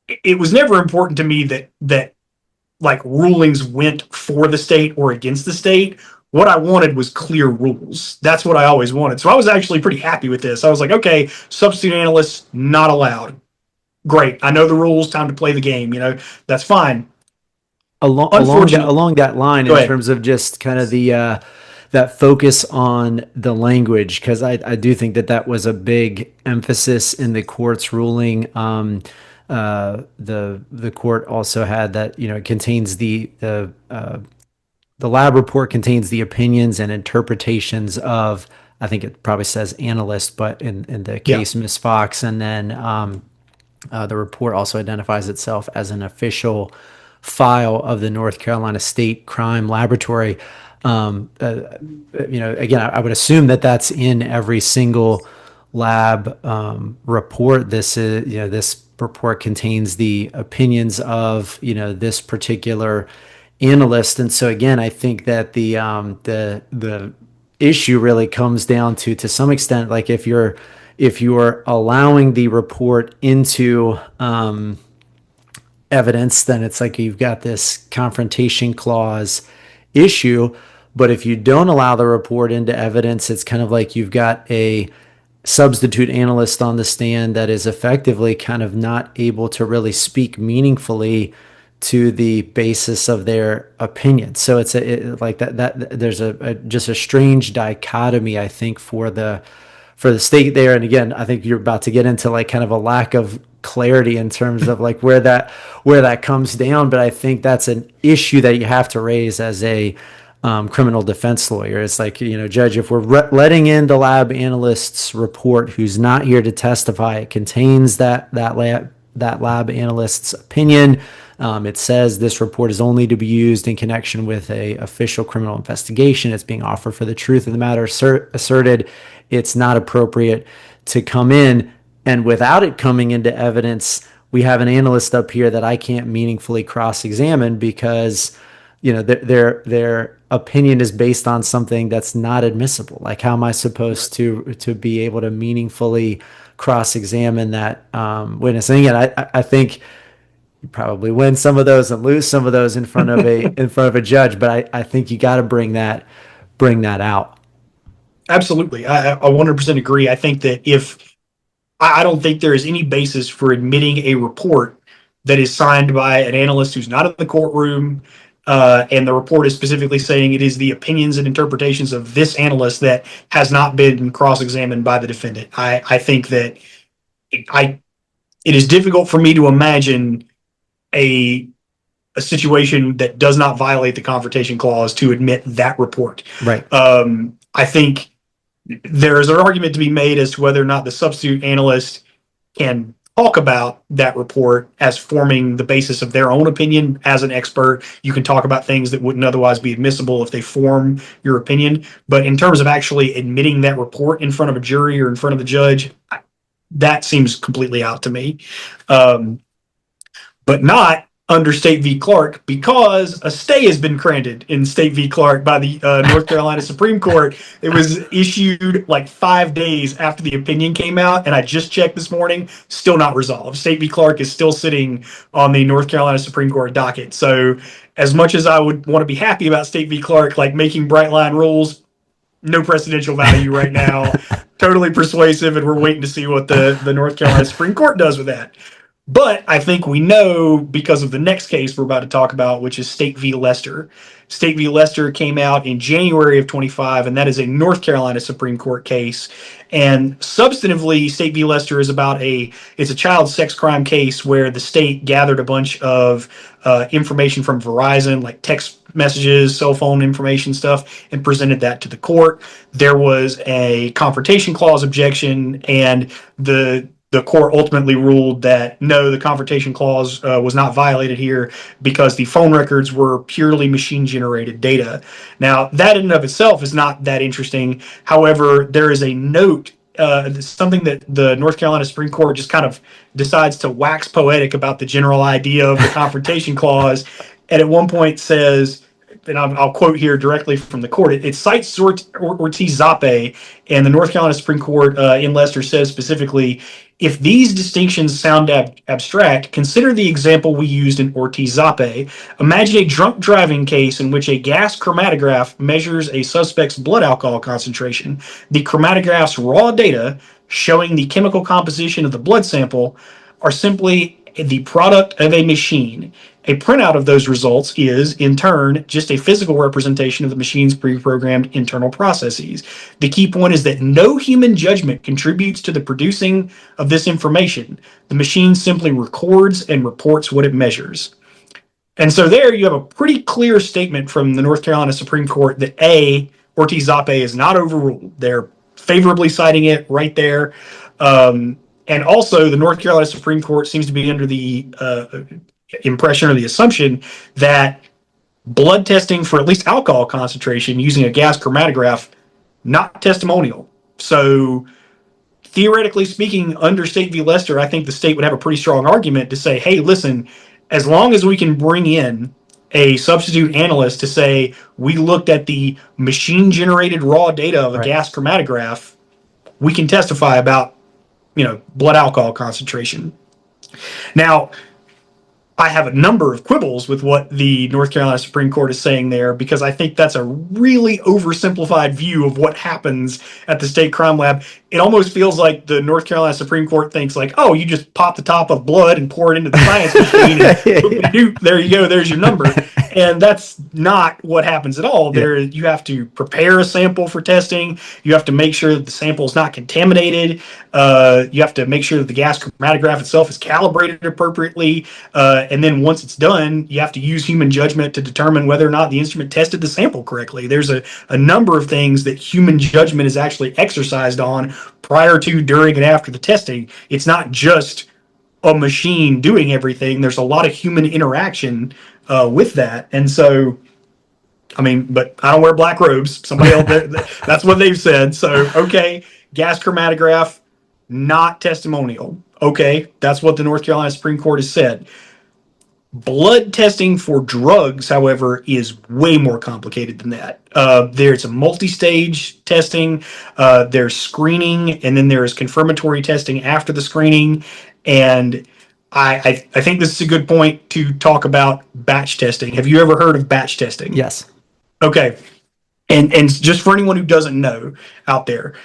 It was never important to me that like rulings went for the state or against the state. What I wanted was clear rules. That's what I always wanted. So I was actually pretty happy with this. I was like, okay, substitute analysts not allowed. Great. I know the rules. Time to play the game. That's fine. Along that line, in terms of just kind of the that focus on the language, because I do think that was a big emphasis in the court's ruling. The court also had that it contains the lab report contains the opinions and interpretations of, I think it probably says analyst, but in the case Miss Fox, and then the report also identifies itself as an official file of the North Carolina State Crime Laboratory. Again, I would assume that that's in every single lab report. This report contains the opinions of this particular analyst, and so again, I think that the issue really comes down to some extent, like if you're allowing the report into evidence, then it's like you've got this confrontation clause issue. But if you don't allow the report into evidence, it's kind of like you've got a substitute analyst on the stand that is effectively kind of not able to really speak meaningfully to the basis of their opinion. So like that there's just a strange dichotomy, I think, for the state there. And again, I think you're about to get into like kind of a lack of clarity in terms of like where that comes down. But I think that's an issue that you have to raise as a criminal defense lawyer. It's like, Judge, if we're letting in the lab analyst's report, who's not here to testify, it contains that lab analyst's opinion. It says this report is only to be used in connection with a official criminal investigation. It's being offered for the truth of the matter asserted. It's not appropriate to come in. And without it coming into evidence, we have an analyst up here that I can't meaningfully cross-examine because their opinion is based on something that's not admissible. Like, how am I supposed to be able to meaningfully cross-examine that witness? And again, I think you probably win some of those and lose some of those in front of a judge, but I think you got to bring that out. Absolutely. I 100% agree. I think that I don't think there is any basis for admitting a report that is signed by an analyst who's not in the courtroom, and the report is specifically saying it is the opinions and interpretations of this analyst that has not been cross-examined by the defendant. I think that it is difficult for me to imagine a situation that does not violate the confrontation clause to admit that report. Right. I think there's an argument to be made as to whether or not the substitute analyst can talk about that report as forming the basis of their own opinion as an expert. You can talk about things that wouldn't otherwise be admissible if they form your opinion. But in terms of actually admitting that report in front of a jury or in front of the judge, that seems completely out to me. But not under State v. Clark, because a stay has been granted in State v. Clark by the North Carolina Supreme Court. It was issued like 5 days after the opinion came out, and I just checked this morning, still not resolved. State v. Clark is still sitting on the North Carolina Supreme Court docket. So as much as I would want to be happy about State v. Clark, like making bright line rules, no precedential value right now, totally persuasive, and we're waiting to see what the North Carolina Supreme Court does with that. But I think we know because of the next case we're about to talk about, which is State v. Lester. State v. Lester came out in January of 25, and that is a North Carolina Supreme Court case. And substantively, State v. Lester is it's a child sex crime case where the state gathered a bunch of information from Verizon, like text messages, cell phone information stuff, and presented that to the court. There was a confrontation clause objection, and the court ultimately ruled that no, the confrontation clause was not violated here because the phone records were purely machine-generated data. Now, that in and of itself is not that interesting. However, there is a note, something that the North Carolina Supreme Court just kind of decides to wax poetic about the general idea of the confrontation clause, and at one point says, and I'll quote here directly from the court, it cites Ortiz-Zappe, and the North Carolina Supreme Court in Lester says specifically, if these distinctions sound abstract, consider the example we used in Ortiz-Zappe. Imagine a drunk driving case in which a gas chromatograph measures a suspect's blood alcohol concentration. The chromatograph's raw data showing the chemical composition of the blood sample are simply the product of a machine. A printout of those results is, in turn, just a physical representation of the machine's pre-programmed internal processes. The key point is that no human judgment contributes to the producing of this information. The machine simply records and reports what it measures. And so there you have a pretty clear statement from the North Carolina Supreme Court that A, Ortiz-Zappe is not overruled. They're favorably citing it right there. And also the North Carolina Supreme Court seems to be under the impression or the assumption that Blood testing for at least alcohol concentration using a gas chromatograph, not testimonial. So theoretically speaking, under State v. Lester, I think the state would have a pretty strong argument to say, hey, listen, as long as we can bring in a substitute analyst to say we looked at the machine generated raw data of a gas chromatograph, we can testify about, blood alcohol concentration. Now, I have a number of quibbles with what the North Carolina Supreme Court is saying there, because I think that's a really oversimplified view of what happens at the state crime lab. It almost feels like the North Carolina Supreme Court thinks like, oh, you just pop the top of blood and pour it into the science machine and there you go, there's your number. And that's not what happens at all. There, you have to prepare a sample for testing. You have to make sure that the sample is not contaminated. You have to make sure that the gas chromatograph itself is calibrated appropriately. And then once it's done, you have to use human judgment to determine whether or not the instrument tested the sample correctly. There's a number of things that human judgment is actually exercised on prior to, during, and after the testing. It's not just a machine doing everything. There's a lot of human interaction with that. And so, but I don't wear black robes. Somebody else, that's what they've said. So, okay, gas chromatograph, not testimonial. Okay, that's what the North Carolina Supreme Court has said. Blood testing for drugs, however, is way more complicated than that. There's a multi-stage testing, there's screening, and then there's confirmatory testing after the screening. And I think this is a good point to talk about batch testing. Have you ever heard of batch testing? Yes. Okay. And just for anyone who doesn't know out there,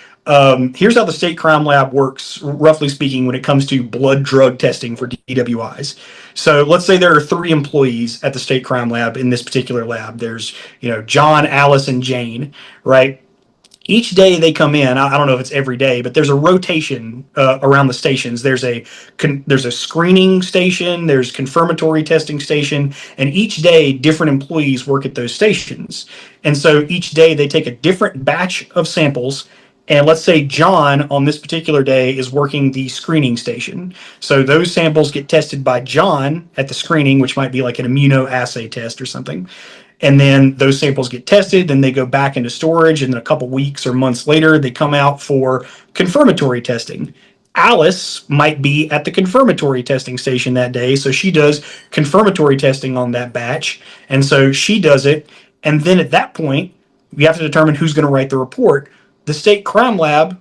here's how the state crime lab works, roughly speaking, when it comes to blood drug testing for DWIs. So let's say there are 3 employees at the state crime lab in this particular lab. There's, John, Alice, and Jane, right? Each day they come in. I don't know if it's every day, but there's a rotation around the stations. There's a screening station, there's confirmatory testing station, and each day different employees work at those stations. And so each day they take a different batch of samples. And let's say John on this particular day is working the screening station. So those samples get tested by John at the screening, which might be like an immunoassay test or something. And then those samples get tested, then they go back into storage, and then a couple weeks or months later, they come out for confirmatory testing. Alice might be at the confirmatory testing station that day, so she does confirmatory testing on that batch, and so she does it. And then at that point, we have to determine who's going to write the report. The state crime lab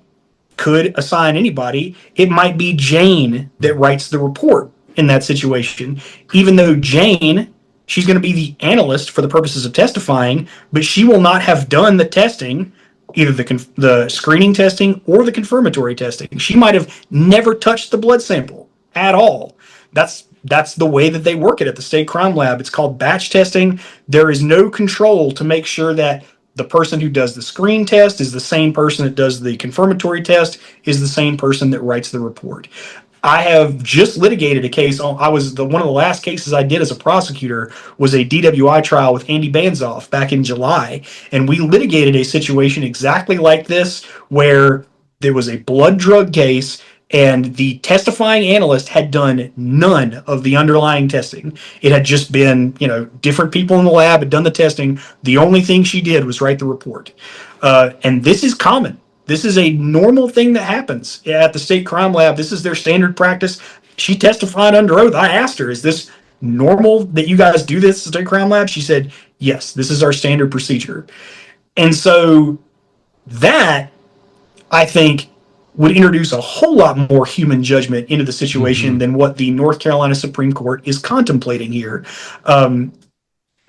could assign anybody. It might be Jane that writes the report in that situation, even though Jane, she's going to be the analyst for the purposes of testifying, but she will not have done the testing, either the screening testing or the confirmatory testing. She might have never touched the blood sample at all. That's the way that they work it at the state crime lab. It's called batch testing. There is no control to make sure that the person who does the screen test is the same person that does the confirmatory test, is the same person that writes the report. I have just litigated a case. One of the last cases I did as a prosecutor was a DWI trial with Andy Banzoff back in July. And we litigated a situation exactly like this, where there was a blood drug case and the testifying analyst had done none of the underlying testing. It had just been, different people in the lab had done the testing. The only thing she did was write the report. And this is common. This is a normal thing that happens at the state crime lab. This is their standard practice. She testified under oath. I asked her, is this normal that you guys do this at the state crime lab? She said, yes, this is our standard procedure. And so that, I think, would introduce a whole lot more human judgment into the situation than what the North Carolina Supreme Court is contemplating here.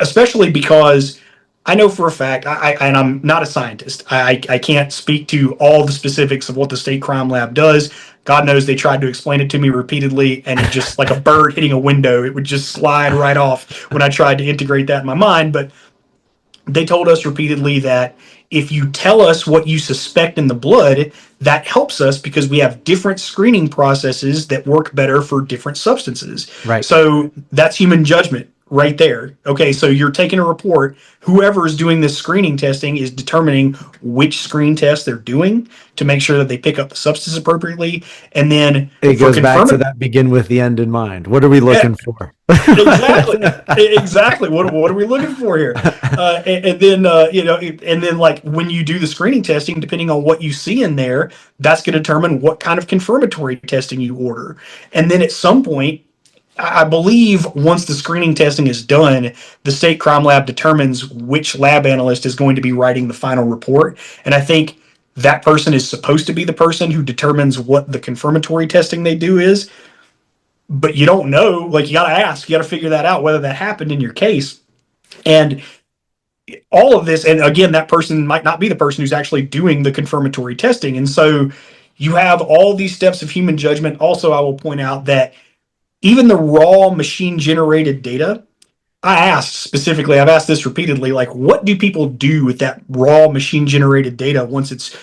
Especially because I know for a fact, and I'm not a scientist, I can't speak to all the specifics of what the state crime lab does. God knows they tried to explain it to me repeatedly, and it just like a bird hitting a window, it would just slide right off when I tried to integrate that in my mind. But they told us repeatedly that if you tell us what you suspect in the blood, that helps us because we have different screening processes that work better for different substances. Right. So that's human judgment right there. Okay, so you're taking a report. Whoever is doing this screening testing is determining which screen test they're doing to make sure that they pick up the substance appropriately. And then It for goes back to confirming, that begin with the end in mind. What are we yeah, looking for? exactly. What are we looking for here? And then and then like when you do the screening testing, depending on what you see in there, that's going to determine what kind of confirmatory testing you order. And then at some point, I believe once the screening testing is done, the state crime lab determines which lab analyst is going to be writing the final report. And I think that person is supposed to be the person who determines what the confirmatory testing they do is. But you don't know. Like, you got to ask, you got to figure that out, whether that happened in your case. And all of this, and again, that person might not be the person who's actually doing the confirmatory testing. And so you have all these steps of human judgment. Also, I will point out that even the raw machine generated data, I asked specifically, I've asked this repeatedly, like, what do people do with that raw machine generated data once it's,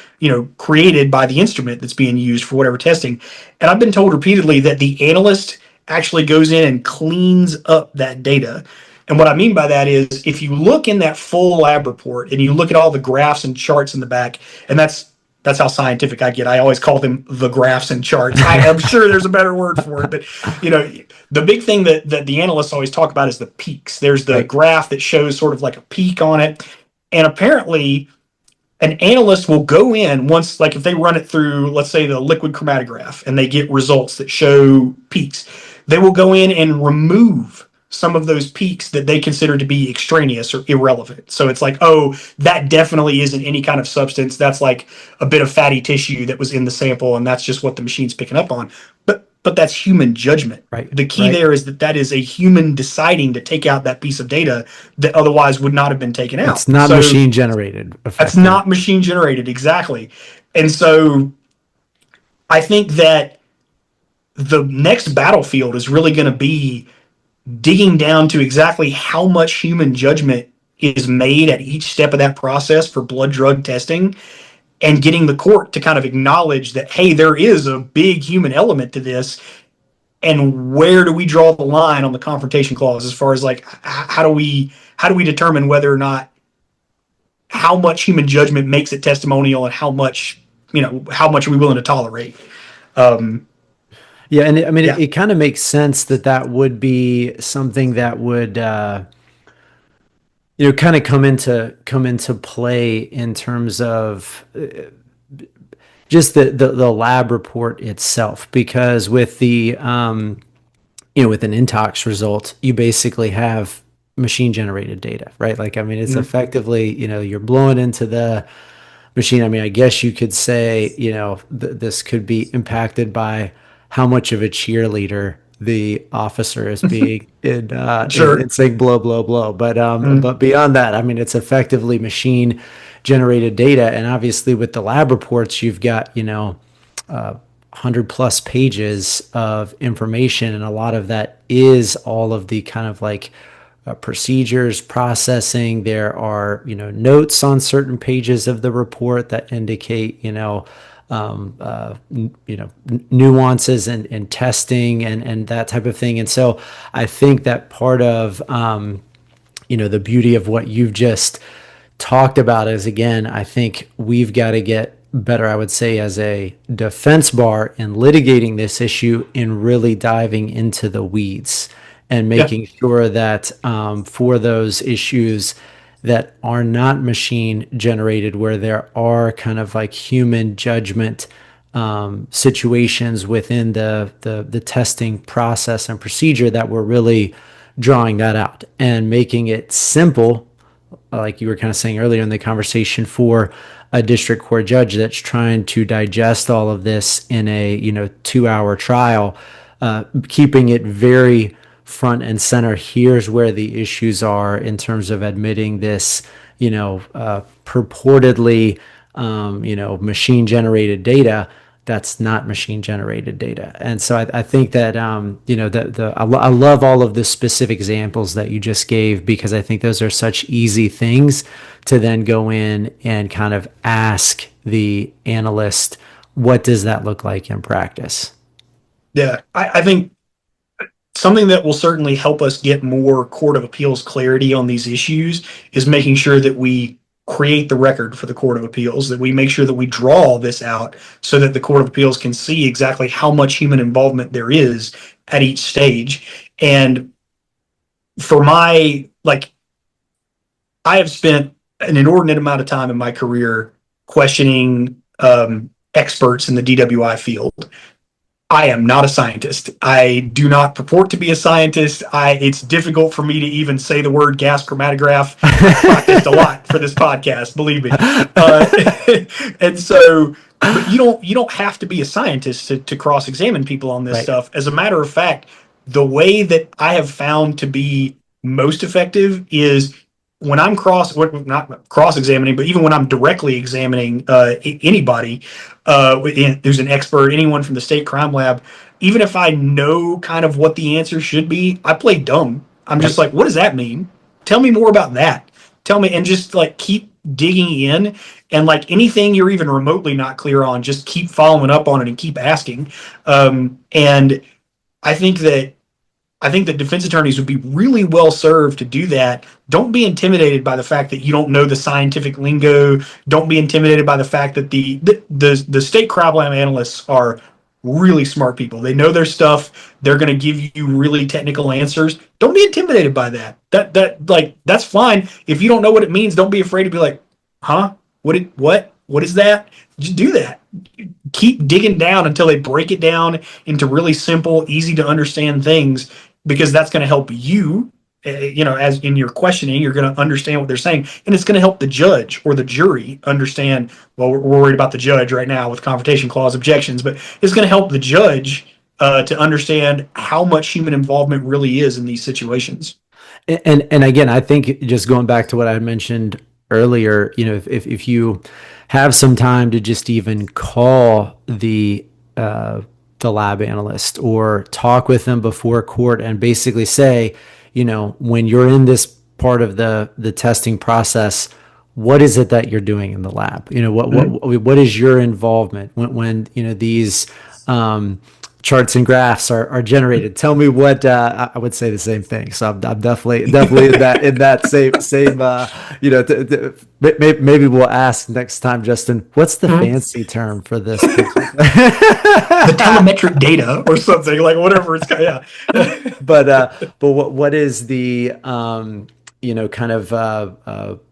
created by the instrument that's being used for whatever testing? And I've been told repeatedly that the analyst actually goes in and cleans up that data. And what I mean by that is if you look in that full lab report and you look at all the graphs and charts in the back, and that's how scientific I get. I always call them the graphs and charts. I'm sure there's a better word for it, but the big thing that the analysts always talk about is the peaks. There's the Right. graph that shows sort of like a peak on it, and apparently an analyst will go in once, like if they run it through, let's say the liquid chromatograph, and they get results that show peaks, they will go in and remove some of those peaks that they consider to be extraneous or irrelevant. So it's like, oh, that definitely isn't any kind of substance. That's like a bit of fatty tissue that was in the sample, and that's just what the machine's picking up on. But that's human judgment. Right. The key Right. there is that is a human deciding to take out that piece of data that otherwise would not have been taken out. It's not so machine generated. that's not machine generated, exactly. And so I think that the next battlefield is really going to be digging down to exactly how much human judgment is made at each step of that process for blood drug testing, and getting the court to kind of acknowledge that, hey, there is a big human element to this. And where do we draw the line on the confrontation clause as far as like how do we determine whether or not how much human judgment makes it testimonial, and how much are we willing to tolerate? Yeah, and I mean, it kind of makes sense that would be something that would, kind of come into play in terms of just the lab report itself, because with the with an intox result, you basically have machine generated data, right? Like, I mean, it's effectively, you're blowing into the machine. I mean, I guess you could say, this could be impacted by how much of a cheerleader the officer is being Sure. in saying blow, blow, blow. But beyond that, I mean, it's effectively machine generated data. And obviously with the lab reports, you've got, 100 plus pages of information. And a lot of that is all of the kind of like procedures, processing. There are, notes on certain pages of the report that indicate, nuances and testing and that type of thing. And so I think that part of, the beauty of what you've just talked about is, again, I think we've got to get better, I would say, as a defense bar in litigating this issue, in really diving into the weeds and making sure that for those issues that are not machine generated, where there are kind of like human judgment situations within the testing process and procedure, that we're really drawing that out and making it simple, like you were kind of saying earlier in the conversation, for a district court judge that's trying to digest all of this in a 2-hour trial, keeping it very front and center. Here's where the issues are in terms of admitting this, purportedly, machine generated data that's not machine generated data. And so I think that, I love all of the specific examples that you just gave, because I think those are such easy things to then go in and kind of ask the analyst, what does that look like in practice? Yeah, I think something that will certainly help us get more Court of Appeals clarity on these issues is making sure that we create the record for the Court of Appeals, that we make sure that we draw all this out so that the Court of Appeals can see exactly how much human involvement there is at each stage. And for my, like, I have spent an inordinate amount of time in my career questioning experts in the DWI field. I am not a scientist. I do not purport to be a scientist. It's difficult for me to even say the word gas chromatograph. I've practiced a lot for this podcast, believe me. And so, but you don't have to be a scientist to cross-examine people on this stuff. As a matter of fact, the way that I have found to be most effective is when I'm not cross-examining, but even when I'm directly examining anybody who's an expert, anyone from the state crime lab, even if I know kind of what the answer should be, I play dumb. I'm just like, what does that mean? Tell me more about that. Tell me, and just like keep digging in, and like anything you're even remotely not clear on, just keep following up on it and keep asking. And I think that defense attorneys would be really well served to do that. Don't be intimidated by the fact that you don't know the scientific lingo. Don't be intimidated by the fact that the state crime lab analysts are really smart people. They know their stuff. They're going to give you really technical answers. Don't be intimidated by that. That's fine. If you don't know what it means, don't be afraid to be like, huh? What is that? Just do that. Keep digging down until they break it down into really simple, easy to understand things, because that's going to help you, as in your questioning, you're going to understand what they're saying. And it's going to help the judge or the jury understand, well, we're worried about the judge right now with confrontation clause objections, but it's going to help the judge to understand how much human involvement really is in these situations. And again, I think just going back to what I mentioned earlier, if you have some time to just even call the lab analyst or talk with them before court and basically say, when you're in this part of the testing process, what is it that you're doing in the lab? What is your involvement when these charts and graphs are generated? Tell me what I would say the same thing. So I'm definitely in that same maybe we'll ask next time, Justin, what's the fancy term for this? The telemetric data or something, like whatever it's called. Yeah. but what is the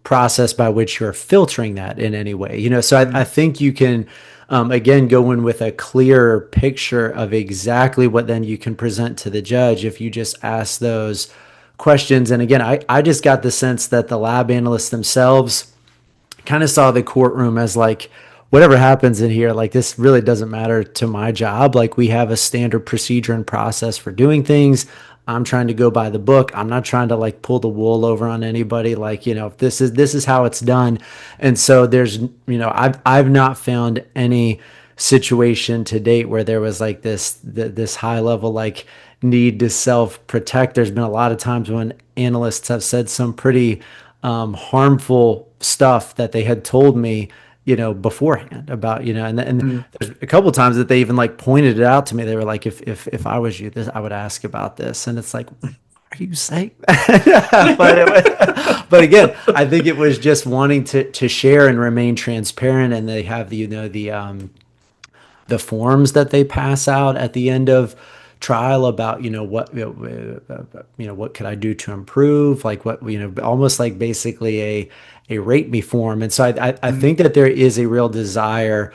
process by which you're filtering that in any way? So I think you can again go in with a clear picture of exactly what then you can present to the judge if you just ask those questions. And again, I just got the sense that the lab analysts themselves kind of saw the courtroom as like, whatever happens in here, like this really doesn't matter to my job. Like we have a standard procedure and process for doing things. I'm trying to go by the book. I'm not trying to like pull the wool over on anybody. Like, this is how it's done. And so there's, I've not found any situation to date where there was like this high level, like need to self protect. There's been a lot of times when analysts have said some pretty harmful stuff that they had told me, beforehand about, and there's a couple of times that they even like pointed it out to me. They were like, if I was you, I would ask about this. And it's like, are you saying that? but again, I think it was just wanting to share and remain transparent. And they have the forms that they pass out at the end of trial about, what could I do to improve? Like what, almost like basically a rate me form. And so I think that there is a real desire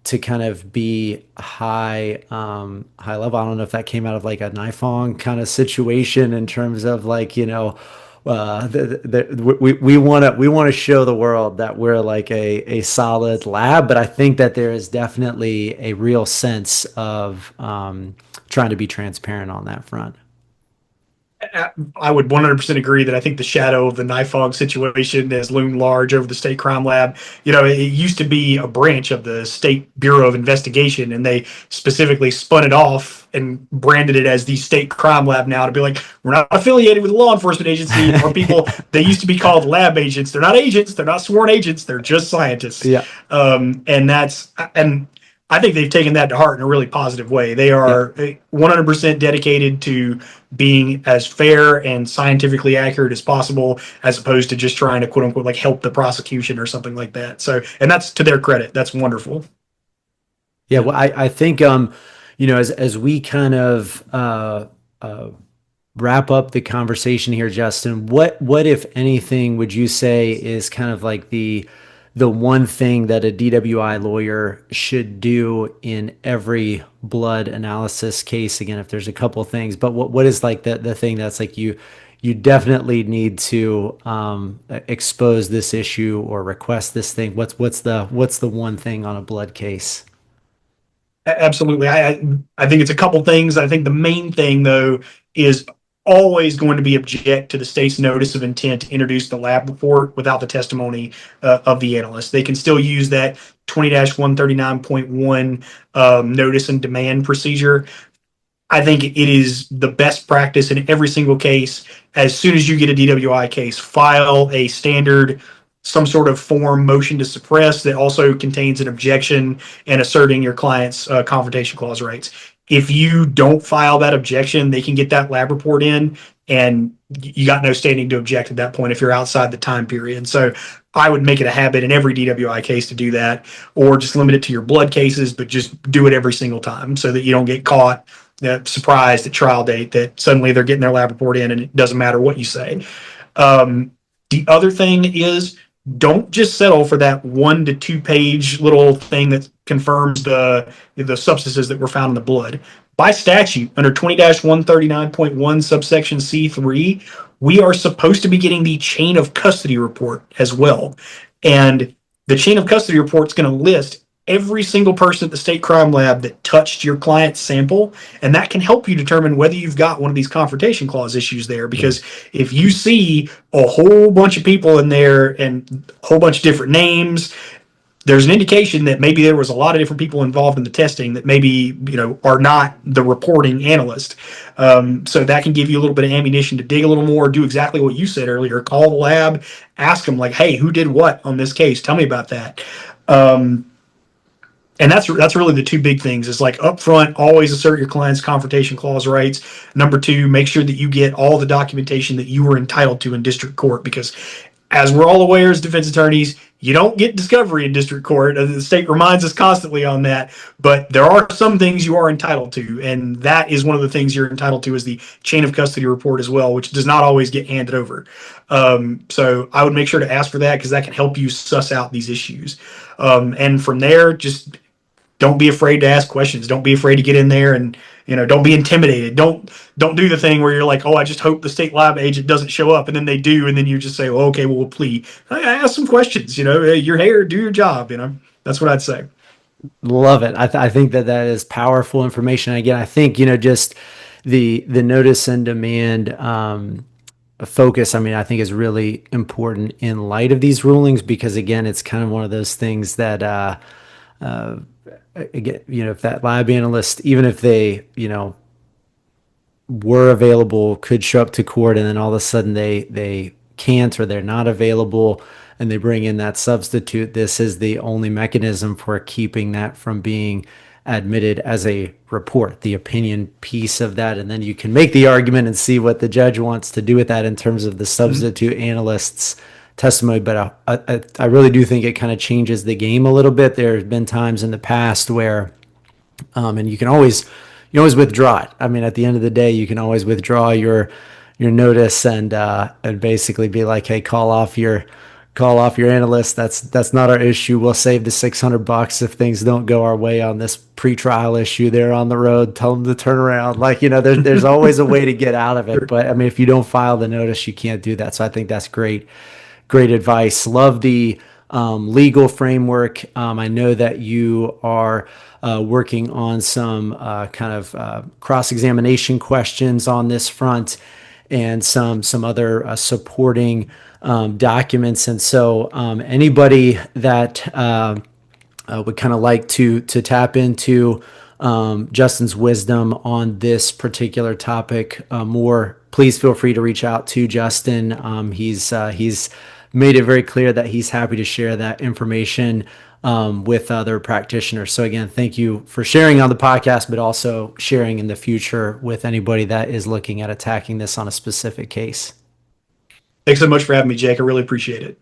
to kind of be high level. I don't know if that came out of like a NIFONG kind of situation in terms of like, we want to show the world that we're like a solid lab, but I think that there is definitely a real sense of trying to be transparent on that front. I would 100% agree that I think the shadow of the NIFOG situation has loomed large over the state crime lab. It used to be a branch of the State Bureau of Investigation, and they specifically spun it off and branded it as the state crime lab now to be like, we're not affiliated with a law enforcement agency. Our people, they used to be called lab agents. They're not agents. They're not sworn agents. They're just scientists. Yeah. And I think they've taken that to heart in a really positive way. They are 100% dedicated to being as fair and scientifically accurate as possible, as opposed to just trying to quote unquote like help the prosecution or something like that. So, and that's to their credit. That's wonderful. Yeah, well, I think as we kind of wrap up the conversation here, Justin, what if anything would you say is kind of like the one thing that a DWI lawyer should do in every blood analysis case? Again, if there's a couple of things, but what is like the thing that's like you definitely need to expose this issue or request this thing? What's the one thing on a blood case? Absolutely. I think it's a couple things. I think the main thing though is always going to be object to the state's notice of intent to introduce the lab report without the testimony of the analyst. They can still use that 20-139.1 notice and demand procedure. I think it is the best practice in every single case. As soon as you get a DWI case, file a standard, some sort of form motion to suppress that also contains an objection and asserting your client's confrontation clause rights. If you don't file that objection, they can get that lab report in, and you got no standing to object at that point if you're outside the time period. So I would make it a habit in every DWI case to do that, or just limit it to your blood cases, but just do it every single time so that you don't get caught surprised at trial date that suddenly they're getting their lab report in and it doesn't matter what you say. The other thing is, don't just settle for that 1 to 2 page little thing that confirms the substances that were found in the blood. By statute, under 20-139.1 subsection C3, we are supposed to be getting the chain of custody report as well. And the chain of custody report is going to list every single person at the state crime lab that touched your client's sample, and that can help you determine whether you've got one of these confrontation clause issues there. Because if you see a whole bunch of people in there and a whole bunch of different names, there's an indication that maybe there was a lot of different people involved in the testing that maybe are not the reporting analyst. So that can give you a little bit of ammunition to dig a little more, do exactly what you said earlier, call the lab, ask them like, hey, who did what on this case, tell me about that. And that's really the two big things. Is like up front, always assert your client's confrontation clause rights. Number two, make sure that you get all the documentation that you were entitled to in district court, because as we're all aware as defense attorneys, you don't get discovery in district court. The state reminds us constantly on that, but there are some things you are entitled to, and that is one of the things you're entitled to is the chain of custody report as well, which does not always get handed over. So I would make sure to ask for that, because that can help you suss out these issues. And from there, just don't be afraid to ask questions. Don't be afraid to get in there, and don't be intimidated. Don't do the thing where you're like, oh, I just hope the state lab agent doesn't show up, and then they do, and then you just say, well, okay, well, we'll plead. I ask some questions. You're here, do your job. That's what I'd say. Love it. I think that is powerful information. Again, I think just the notice and demand focus. I mean, I think is really important in light of these rulings, because again, it's kind of one of those things that again, if that lab analyst, even if they, were available, could show up to court, and then all of a sudden they can't, or they're not available, and they bring in that substitute, this is the only mechanism for keeping that from being admitted as a report, the opinion piece of that. And then you can make the argument and see what the judge wants to do with that in terms of the substitute analyst's testimony. But I really do think it kind of changes the game a little bit. There have been times in the past where, and you always withdraw it. I mean, at the end of the day, you can always withdraw your notice and basically be like, hey, call off your analyst. That's not our issue. We'll save the $600 if things don't go our way on this pretrial issue. They're on the road. Tell them to turn around. Like, there's always a way to get out of it. But I mean, if you don't file the notice, you can't do that. So I think that's great advice. Love the legal framework. I know that you are working on some kind of cross-examination questions on this front, and some other supporting documents. And so anybody that would kind of like to tap into Justin's wisdom on this particular topic more, please feel free to reach out to Justin. He's made it very clear that he's happy to share that information with other practitioners. So again, thank you for sharing on the podcast, but also sharing in the future with anybody that is looking at attacking this on a specific case. Thanks so much for having me, Jake. I really appreciate it.